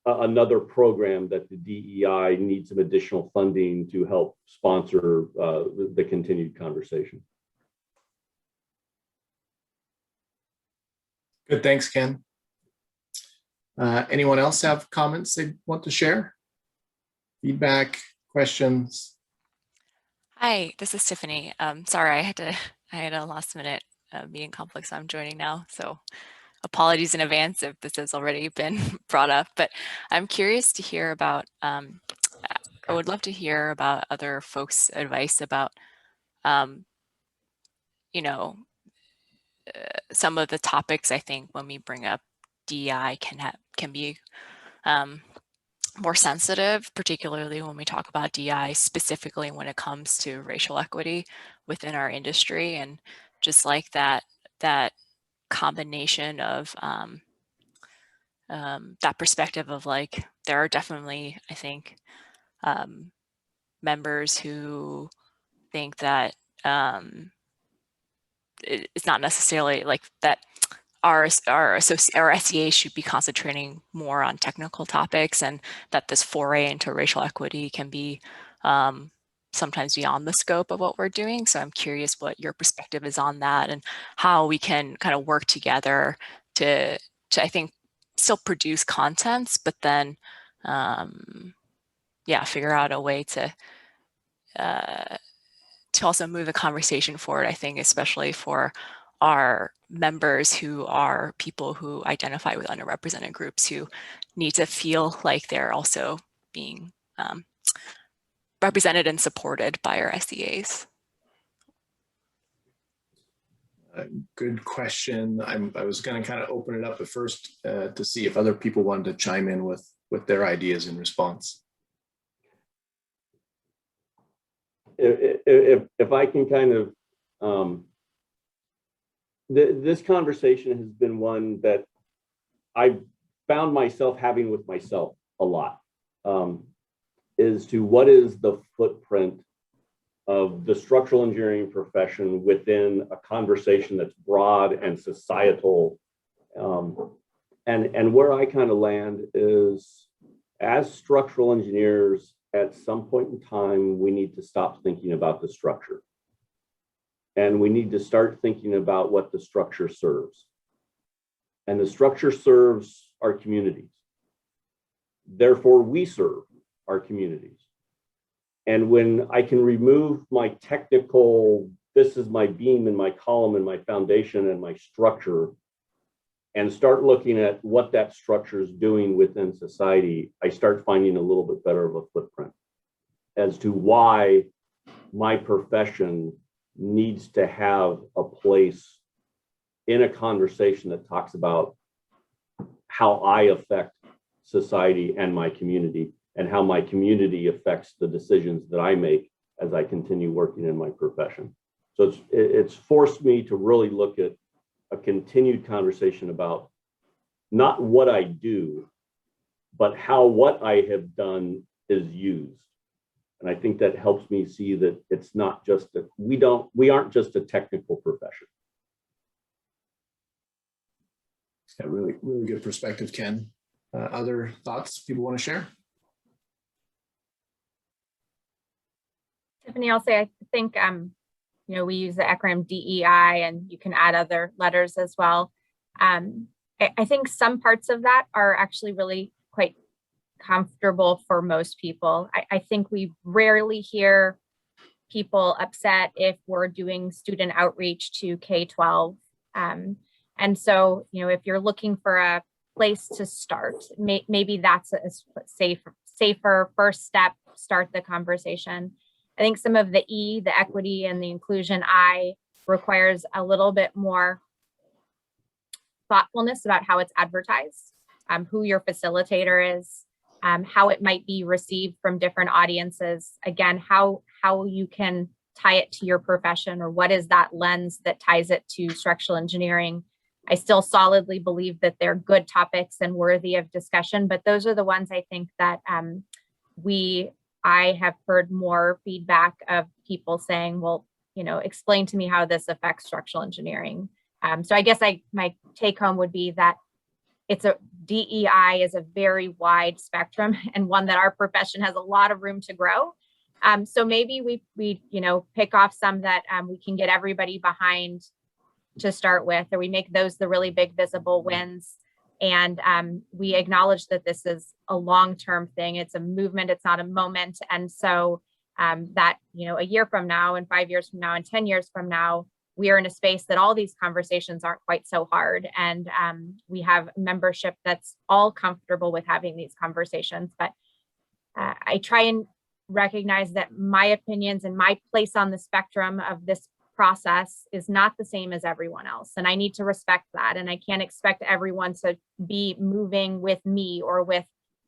another program that the DEI needs some additional funding to help sponsor the continued conversation. Good, thanks, Ken. Anyone else have comments they want to share? Feedback, questions? Hi, this is Tiffany. Sorry, I had a last minute meeting conflict, so I'm joining now. So apologies in advance if this has already been brought up, but I'm curious to hear about, I would love to hear about other folks' advice about, you know, some of the topics I think when we bring up DEI can be more sensitive, particularly when we talk about DEI, specifically when it comes to racial equity within our industry, and just like that combination of that perspective of like, there are definitely, I think, members who think that it's not necessarily like that our SEA should be concentrating more on technical topics, and that this foray into racial equity can be sometimes beyond the scope of what we're doing. So I'm curious what your perspective is on that, and how we can kind of work together to I think still produce contents, but then yeah, figure out a way to also move the conversation forward. I think especially for our members who are people who identify with underrepresented groups, who need to feel like they're also being represented and supported by our SEAs. Good question. I was going to kind of open it up at first to see if other people wanted to chime in with their ideas in response. If I can kind of, this conversation has been one that I've found myself having with myself a lot, is to what is the footprint of the structural engineering profession within a conversation that's broad and societal. And where I kind of land is, as structural engineers, at some point in time, we need to stop thinking about the structure. And we need to start thinking about what the structure serves. And the structure serves our communities. Therefore, we serve our communities. And when I can remove my technical, this is my beam and my column and my foundation and my structure, and start looking at what that structure is doing within society, I start finding a little bit better of a footprint as to why my profession needs to have a place in a conversation that talks about how I affect society and my community, and how my community affects the decisions that I make as I continue working in my profession. So it's forced me to really look at a continued conversation about not what I do, but how what I have done is used. And I think that helps me see that it's not just that we aren't just a technical profession. Yeah, really, really good perspective, Ken. Other thoughts people want to share? Tiffany, I'll say, I think, you know, we use the acronym DEI, and you can add other letters as well. I think some parts of that are actually really quite comfortable for most people. I think we rarely hear people upset if we're doing student outreach to K-12. And so, you know, if you're looking for a place to start, maybe that's a safer first step, start the conversation. I think some of the E, the equity and the inclusion I requires a little bit more thoughtfulness about how it's advertised, who your facilitator is, how it might be received from different audiences. Again, how you can tie it to your profession, or what is that lens that ties it to structural engineering. I still solidly believe that they're good topics and worthy of discussion, but those are the ones I think that I have heard more feedback of people saying, well, you know, explain to me how this affects structural engineering. So I guess my take home would be that DEI is a very wide spectrum, and one that our profession has a lot of room to grow. So maybe we you know, pick off some that we can get everybody behind to start with, or we make those the really big visible wins. And we acknowledge that this is a long-term thing. It's a movement. It's not a moment. And so that, you know, a year from now, and 5 years from now, and 10 years from now, we are in a space that all these conversations aren't quite so hard. And we have membership that's all comfortable with having these conversations. But I try and recognize that my opinions and my place on the spectrum of this process is not the same as everyone else. And I need to respect that. And I can't expect everyone to be moving with me or with,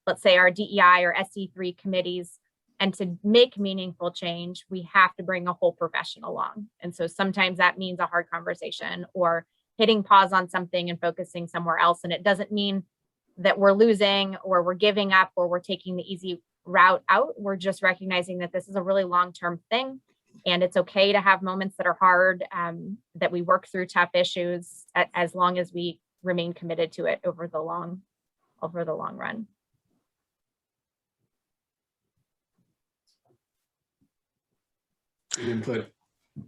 let's say, our DEI or SE3 committees. And to make meaningful change, we have to bring a whole profession along. And so sometimes that means a hard conversation, or hitting pause on something and focusing somewhere else. And it doesn't mean that we're losing, or we're giving up, or we're taking the easy route out. We're just recognizing that this is a really long-term thing. And it's okay to have moments that are hard, that we work through tough issues, as long as we remain committed to it over the long run. Good input.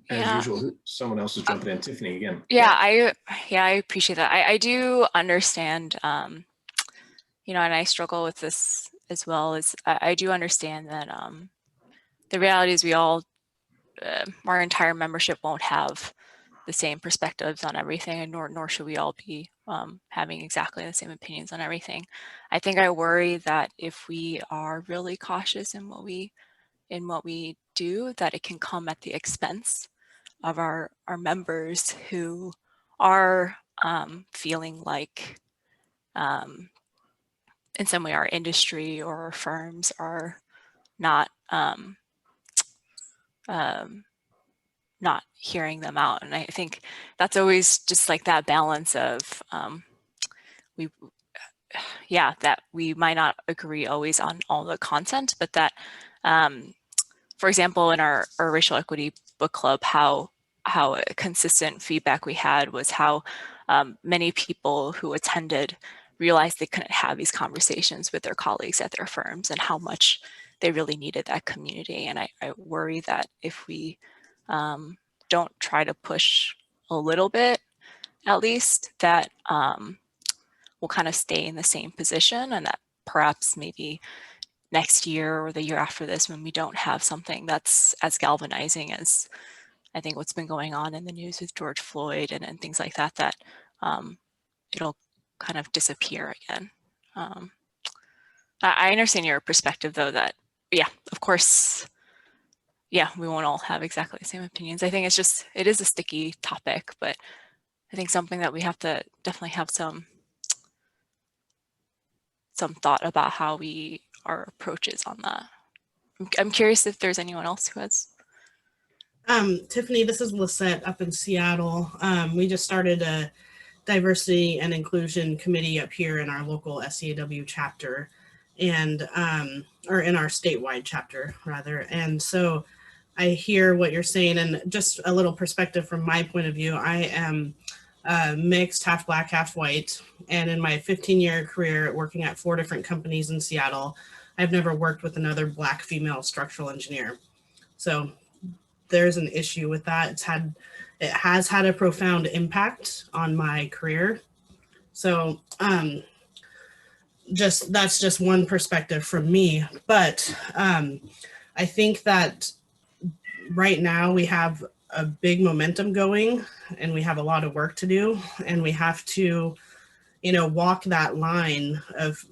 As usual, someone else is jumping in. Tiffany again. Yeah, I appreciate that. I do understand, you know, and I struggle with this as well. As I do understand that the reality is we all, our entire membership won't have the same perspectives on everything, and nor should we all be having exactly the same opinions on everything. I think I worry that if we are really cautious in what we do, that it can come at the expense of our members who are feeling like in some way our industry or our firms are not not hearing them out. And I think that's always just like that balance of that we might not agree always on all the content, but that for example, in our racial equity book club, how consistent feedback we had was how many people who attended realized they couldn't have these conversations with their colleagues at their firms, and how much they really needed that community. And I worry that if we don't try to push a little bit, at least, that we'll kind of stay in the same position, and that perhaps maybe next year or the year after this, when we don't have something that's as galvanizing as I think what's been going on in the news with George Floyd and things like that, that it'll kind of disappear again. I understand your perspective, though, that, yeah, of course, yeah, we won't all have exactly the same opinions. I think it is a sticky topic, but I think something that we have to definitely have some thought about how our approach is on that. I'm curious if there's anyone else who has Tiffany, this is Lisette up in Seattle. We just started a diversity and inclusion committee up here in our local SCAW chapter, and or in our statewide chapter rather. And so I hear what you're saying, and just a little perspective from my point of view. I am mixed, half black, half white. And in my 15-year career working at 4 different companies in Seattle, I've never worked with another black female structural engineer. So there's an issue with that. It has had a profound impact on my career. So that's just one perspective from me. But I think that right now we have a big momentum going, and we have a lot of work to do, and we have to, walk that line of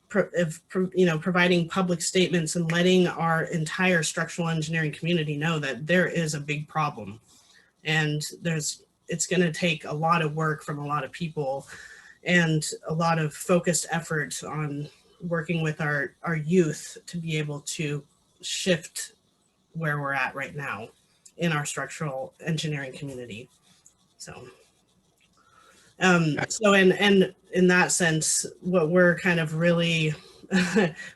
providing public statements and letting our entire structural engineering community know that there is a big problem, and it's going to take a lot of work from a lot of people and a lot of focused effort on working with our youth to be able to shift where we're at right now in our structural engineering community. So in that sense, what we're kind of really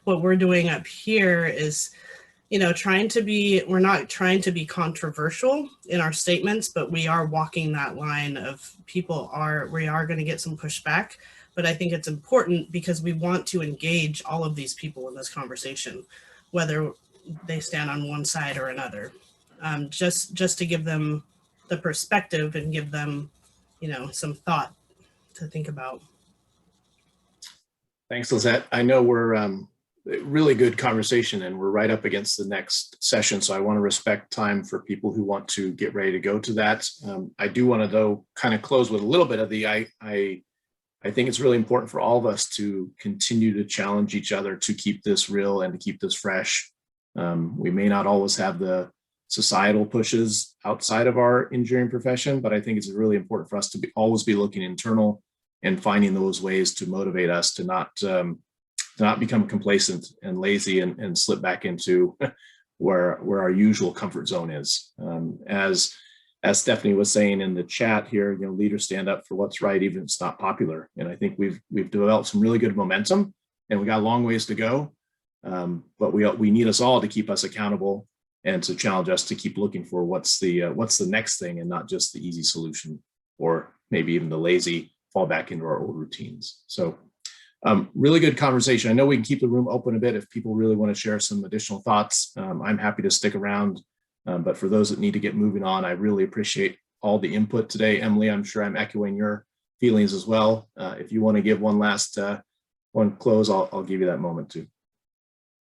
what we're doing up here is, we're not trying to be controversial in our statements, but we are walking that line of we are going to get some pushback. But I think it's important because we want to engage all of these people in this conversation, whether they stand on one side or another, just to give them the perspective and give them, some thought to think about. Thanks, Lisette. I know we're really good conversation, and we're right up against the next session. So I want to respect time for people who want to get ready to go to that. I do want to, though, kind of close with a little bit of I think it's really important for all of us to continue to challenge each other to keep this real and to keep this fresh. We may not always have the societal pushes outside of our engineering profession, but I think it's really important for us to always be looking internal and finding those ways to motivate us to not become complacent and lazy and slip back into where our usual comfort zone is. As Stephanie was saying in the chat here, leaders stand up for what's right, even if it's not popular. And I think we've developed some really good momentum, and we got a long ways to go. But we need us all to keep us accountable and to challenge us to keep looking for what's the next thing, and not just the easy solution, or maybe even the lazy fall back into our old routines. So really good conversation. I know we can keep the room open a bit if people really want to share some additional thoughts. I'm happy to stick around, but for those that need to get moving on, I really appreciate all the input today. Emily, I'm sure I'm echoing your feelings as well. If you want to give one last one close, I'll give you that moment too.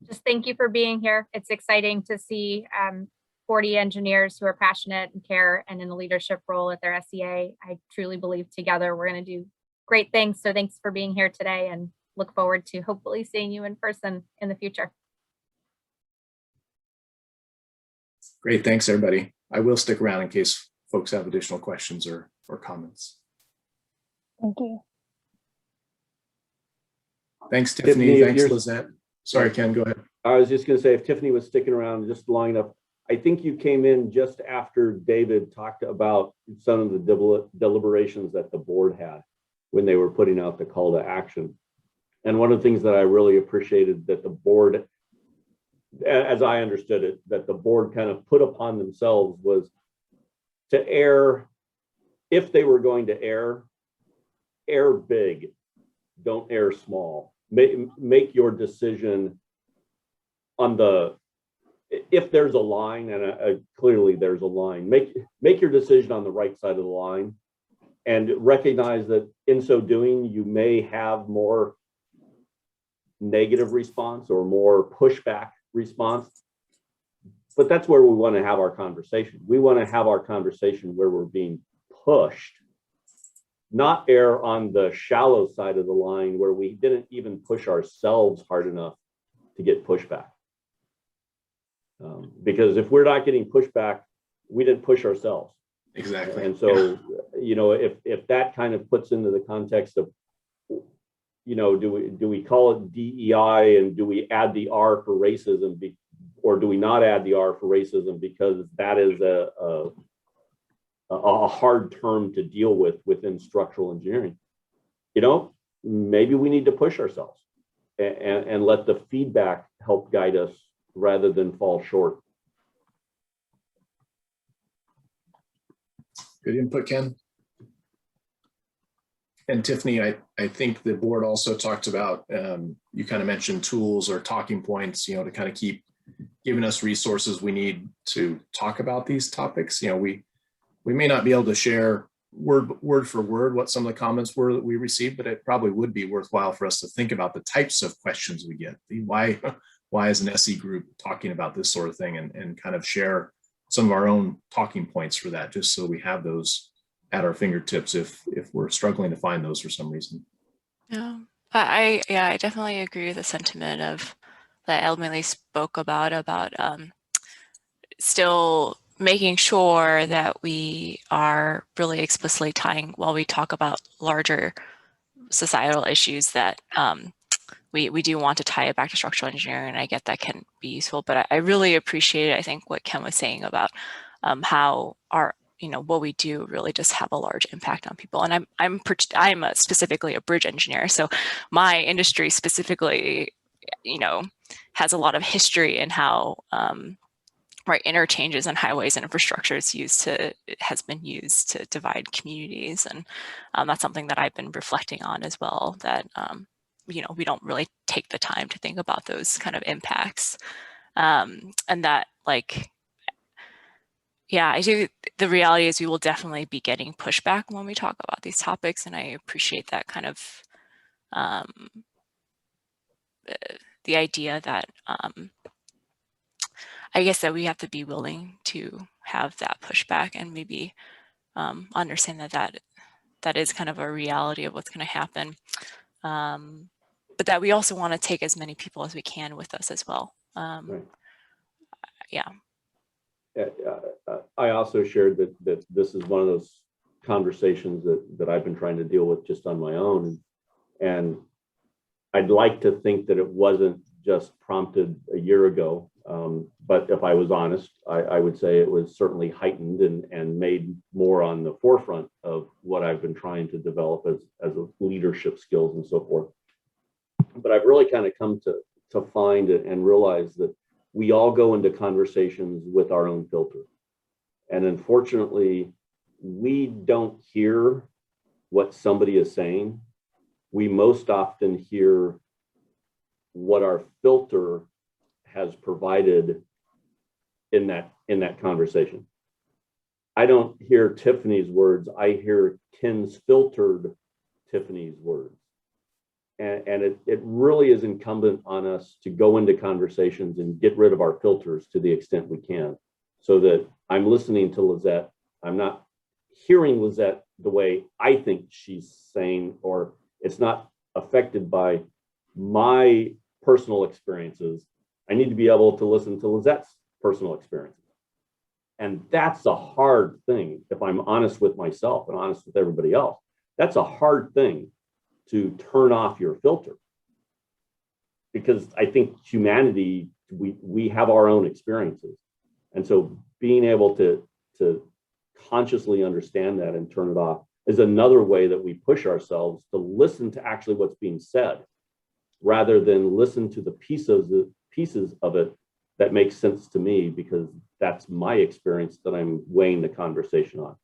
Just thank you for being here. It's exciting to see 40 engineers who are passionate and care and in a leadership role at their SEA. I truly believe together we're going to do great things. So thanks for being here today, and look forward to hopefully seeing you in person in the future. Great, thanks everybody. I will stick around in case folks have additional questions or comments. Thank you. Thanks, Tiffany. Thanks, Lisette. Sorry, Ken, go ahead. I was just going to say, if Tiffany was sticking around just long enough, I think you came in just after David talked about some of the deliberations that the board had when they were putting out the call to action. And one of the things that I really appreciated that the board, as I understood it, that the board kind of put upon themselves was to err, if they were going to err big, don't err small. Make your decision on if there's a line, and clearly there's a line, make your decision on the right side of the line, and recognize that in so doing, you may have more negative response or more pushback response. But that's where we want to have our conversation. We want to have our conversation where we're being pushed, not err on the shallow side of the line where we didn't even push ourselves hard enough to get pushback. Because if we're not getting pushback, we didn't push ourselves. Exactly. And so, if that kind of puts into the context of, do we call it DEI, and do we add the R for racism or do we not add the R for racism because that is a hard term to deal with within structural engineering? You know, maybe we need to push ourselves and let the feedback help guide us rather than fall short. Good input, Ken. And Tiffany, I think the board also talked about, you kind of mentioned tools or talking points, you know, to kind of keep giving us resources we need to talk about these topics. You know, we may not be able to share word for word what some of the comments were that we received, but it probably would be worthwhile for us to think about the types of questions we get. Why is an SE group talking about this sort of thing, and kind of share some of our own talking points for that, just so we have those at our fingertips if we're struggling to find those for some reason. Yeah, I definitely agree with the sentiment of that Emily spoke about still making sure that we are really explicitly tying, while we talk about larger societal issues, that we do want to tie it back to structural engineering, and I get that can be useful, but I really appreciated, I think, what Ken was saying about how our, you know, what we do really does have a large impact on people. And I'm specifically a bridge engineer, so my industry specifically, you know, has a lot of history in how right, interchanges on highways and infrastructure has been used to divide communities, and that's something that I've been reflecting on as well. That you know, we don't really take the time to think about those kind of impacts, and that, like, yeah, I do. The reality is we will definitely be getting pushback when we talk about these topics, and I appreciate that kind of the idea that I guess that we have to be willing to have that pushback, and maybe understand that is kind of a reality of what's going to happen, but that we also want to take as many people as we can with us as well. Right. Yeah. I also shared that this is one of those conversations that I've been trying to deal with just on my own, and I'd like to think that it wasn't just prompted a year ago, but if I was honest, I would say it was certainly heightened and made more on the forefront of what I've been trying to develop as a leadership skills and so forth. But I've really kind of come to find and realize that we all go into conversations with our own filter. And unfortunately, we don't hear what somebody is saying. We most often hear what our filter has provided in that conversation. I don't hear Tiffany's words, I hear Ken's filtered Tiffany's words. And it really is incumbent on us to go into conversations and get rid of our filters to the extent we can, so that I'm listening to Lizette. I'm not hearing Lizette the way I think she's saying, or it's not affected by my personal experiences. I need to be able to listen to Lizette's personal experiences. And that's a hard thing. If I'm honest with myself and honest with everybody else, that's a hard thing to turn off your filter, because I think humanity, we have our own experiences. And so being able to consciously understand that and turn it off is another way that we push ourselves to listen to actually what's being said, rather than listen to the pieces of it that make sense to me, because that's my experience that I'm weighing the conversation on.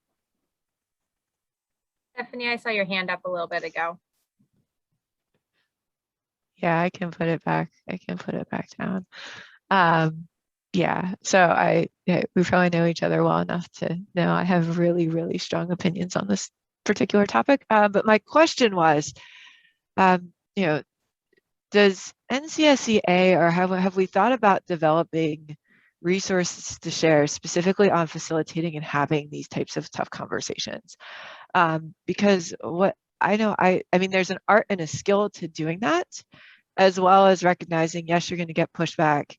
Stephanie, I saw your hand up a little bit ago. Yeah, I can put it back. I can put it back down. Yeah, so we probably know each other well enough to know I have really, really strong opinions on this particular topic. But my question was, you know, does NCSEA, or have we thought about developing resources to share specifically on facilitating and having these types of tough conversations? Because what I know, I mean, there's an art and a skill to doing that, as well as recognizing, yes, you're going to get pushback.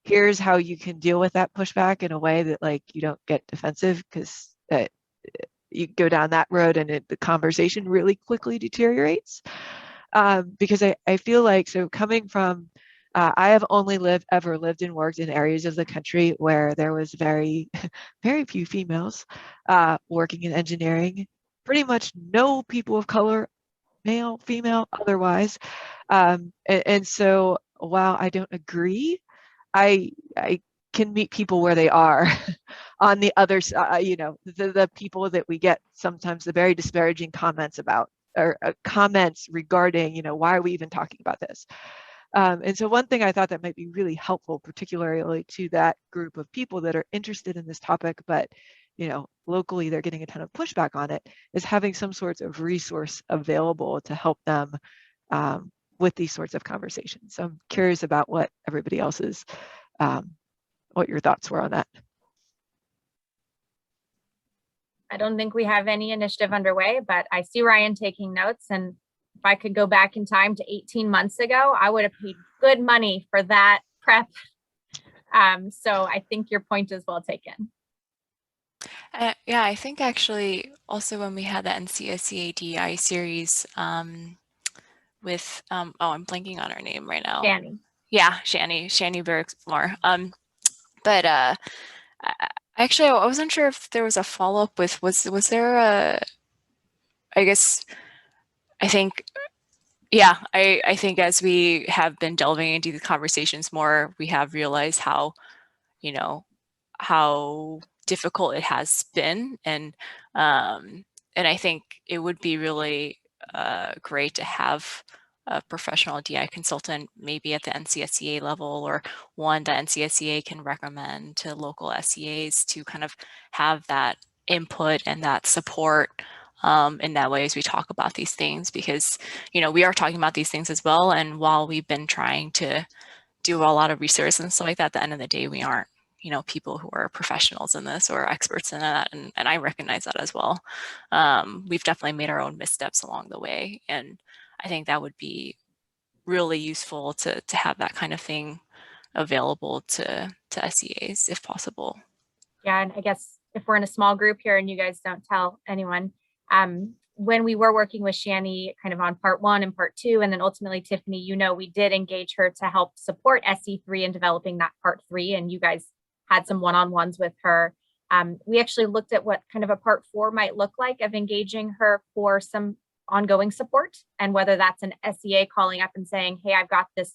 Here's how you can deal with that pushback in a way that, like, you don't get defensive, because you go down that road and the conversation really quickly deteriorates. Because I feel like, so coming from I have only ever lived and worked in areas of the country where there was very, very few females working in engineering, pretty much no people of color, male, female, otherwise. And so while I don't agree, I can meet people where they are. On the other side, the people that we get sometimes the very disparaging comments about, or comments regarding, why are we even talking about this? And so one thing I thought that might be really helpful, particularly to that group of people that are interested in this topic, but locally they're getting a ton of pushback on it, is having some sorts of resource available to help them with these sorts of conversations. So I'm curious about what everybody else's, what your thoughts were on that. I don't think we have any initiative underway, but I see Ryan taking notes, and if I could go back in time to 18 months ago, I would have paid good money for that prep. So I think your point is well taken. Yeah, I think actually also when we had the NCSEA DEI series with, oh, I'm blanking on her name right now. Shani. Yeah, Shani Bergsmore. But actually, I wasn't sure if there was a follow-up with, was there a, I guess, I think, yeah, I think as we have been delving into the conversations more, we have realized how, how difficult it has been. And I think it would be really great to have a professional DI consultant, maybe at the NCSEA level, or one that NCSEA can recommend to local SEAs to kind of have that input and that support in that way as we talk about these things, because, we are talking about these things as well. And while we've been trying to do a lot of research and stuff like that, at the end of the day, we aren't, people who are professionals in this or experts in that. And I recognize that as well. We've definitely made our own missteps along the way. And I think that would be really useful to have that kind of thing available to SEAs if possible. Yeah, and I guess if we're in a small group here and you guys don't tell anyone, when we were working with Shani kind of on part 1 and part 2, and then ultimately Tiffany, we did engage her to help support SE3 in developing that part 3, and you guys had some one-on-ones with her. We actually looked at what kind of a part 4 might look like of engaging her for some ongoing support, and whether that's an SEA calling up and saying, hey, I've got this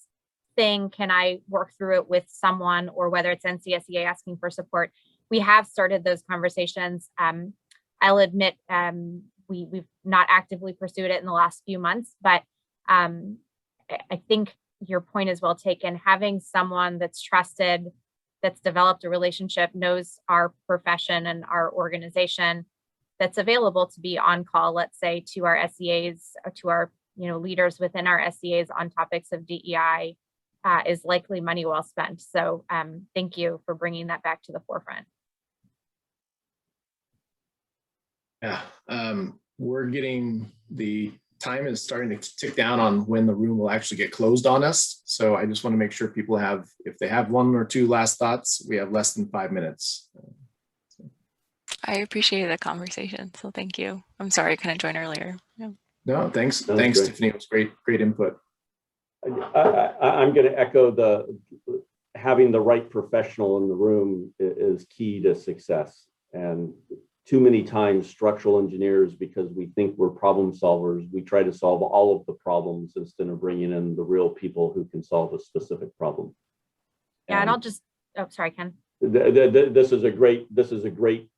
thing, can I work through it with someone, or whether it's NCSEA asking for support. We have started those conversations. I'll admit we've not actively pursued it in the last few months, but I think your point is well taken. Having someone that's trusted, that's developed a relationship, knows our profession and our organization, that's available to be on call, let's say, to our SEAs, or to our leaders within our SEAs on topics of DEI, is likely money well spent. So thank you for bringing that back to the forefront. Yeah, we're getting, the time is starting to tick down on when the room will actually get closed on us. So I just want to make sure people have, if they have 1 or 2 last thoughts, we have less than 5 minutes. I appreciate the conversation, so thank you. I'm sorry I couldn't join earlier. Yeah. No, thanks. That was Thanks, great. Tiffany. It was great input. I'm going to echo having the right professional in the room is key to success. And too many times structural engineers, because we think we're problem solvers, we try to solve all of the problems instead of bringing in the real people who can solve a specific problem. Yeah, and I'll just, oh, sorry, Ken. This is a great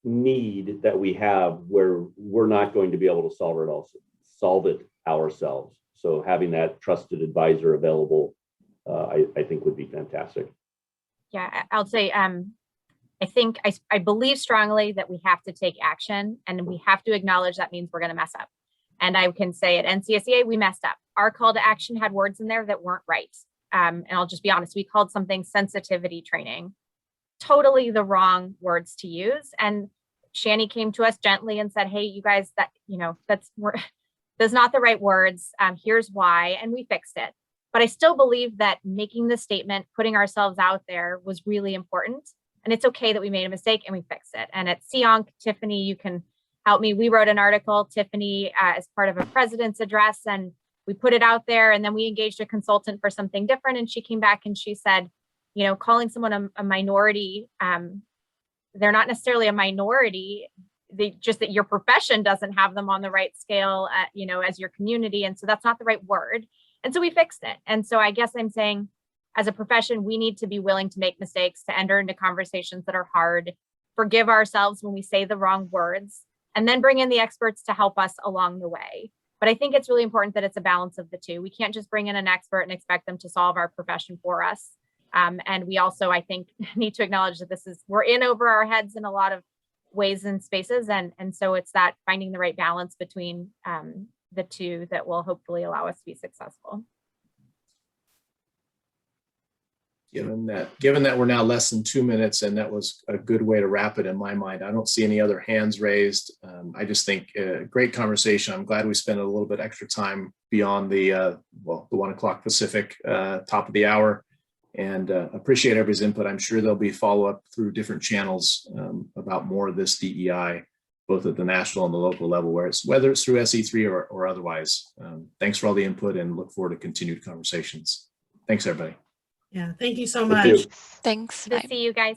need that we have, where we're not going to be able to solve it ourselves. So having that trusted advisor available, I think would be fantastic. Yeah, I'll say, I believe strongly that we have to take action, and we have to acknowledge that means we're going to mess up. And I can say at NCSEA, we messed up. Our call to action had words in there that weren't right. And I'll just be honest, we called something sensitivity training. Totally the wrong words to use. And Shani came to us gently and said, hey, you guys, that's not the right words. Here's why. And we fixed it. But I still believe that making the statement, putting ourselves out there, was really important. And it's okay that we made a mistake and we fixed it. And at SEONC, Tiffany, you can help me. We wrote an article, Tiffany, as part of a president's address, and we put it out there, and then we engaged a consultant for something different. And she came back and she said, you know, calling someone a minority, they're not necessarily a minority. They just that your profession doesn't have them on the right scale, you know, as your community. And so that's not the right word. And so we fixed it. And so I guess I'm saying, as a profession, we need to be willing to make mistakes, to enter into conversations that are hard, forgive ourselves when we say the wrong words, and then bring in the experts to help us along the way. But I think it's really important that it's a balance of the two. We can't just bring in an expert and expect them to solve our profession for us. And we also, I think, need to acknowledge that we're in over our heads in a lot of ways and spaces. And so it's that finding the right balance between the two that will hopefully allow us to be successful. Given that we're now less than 2 minutes, and that was a good way to wrap it in my mind. I don't see any other hands raised. I just think great conversation. I'm glad we spent a little bit extra time beyond the 1 o'clock Pacific top of the hour, and appreciate everybody's input. I'm sure there'll be follow-up through different channels about more of this DEI, both at the national and the local level, whether it's through SE3 or otherwise. Thanks for all the input, and look forward to continued conversations. Thanks, everybody. Yeah, thank you so Thank much. you. Thanks. Good to Bye. see you guys.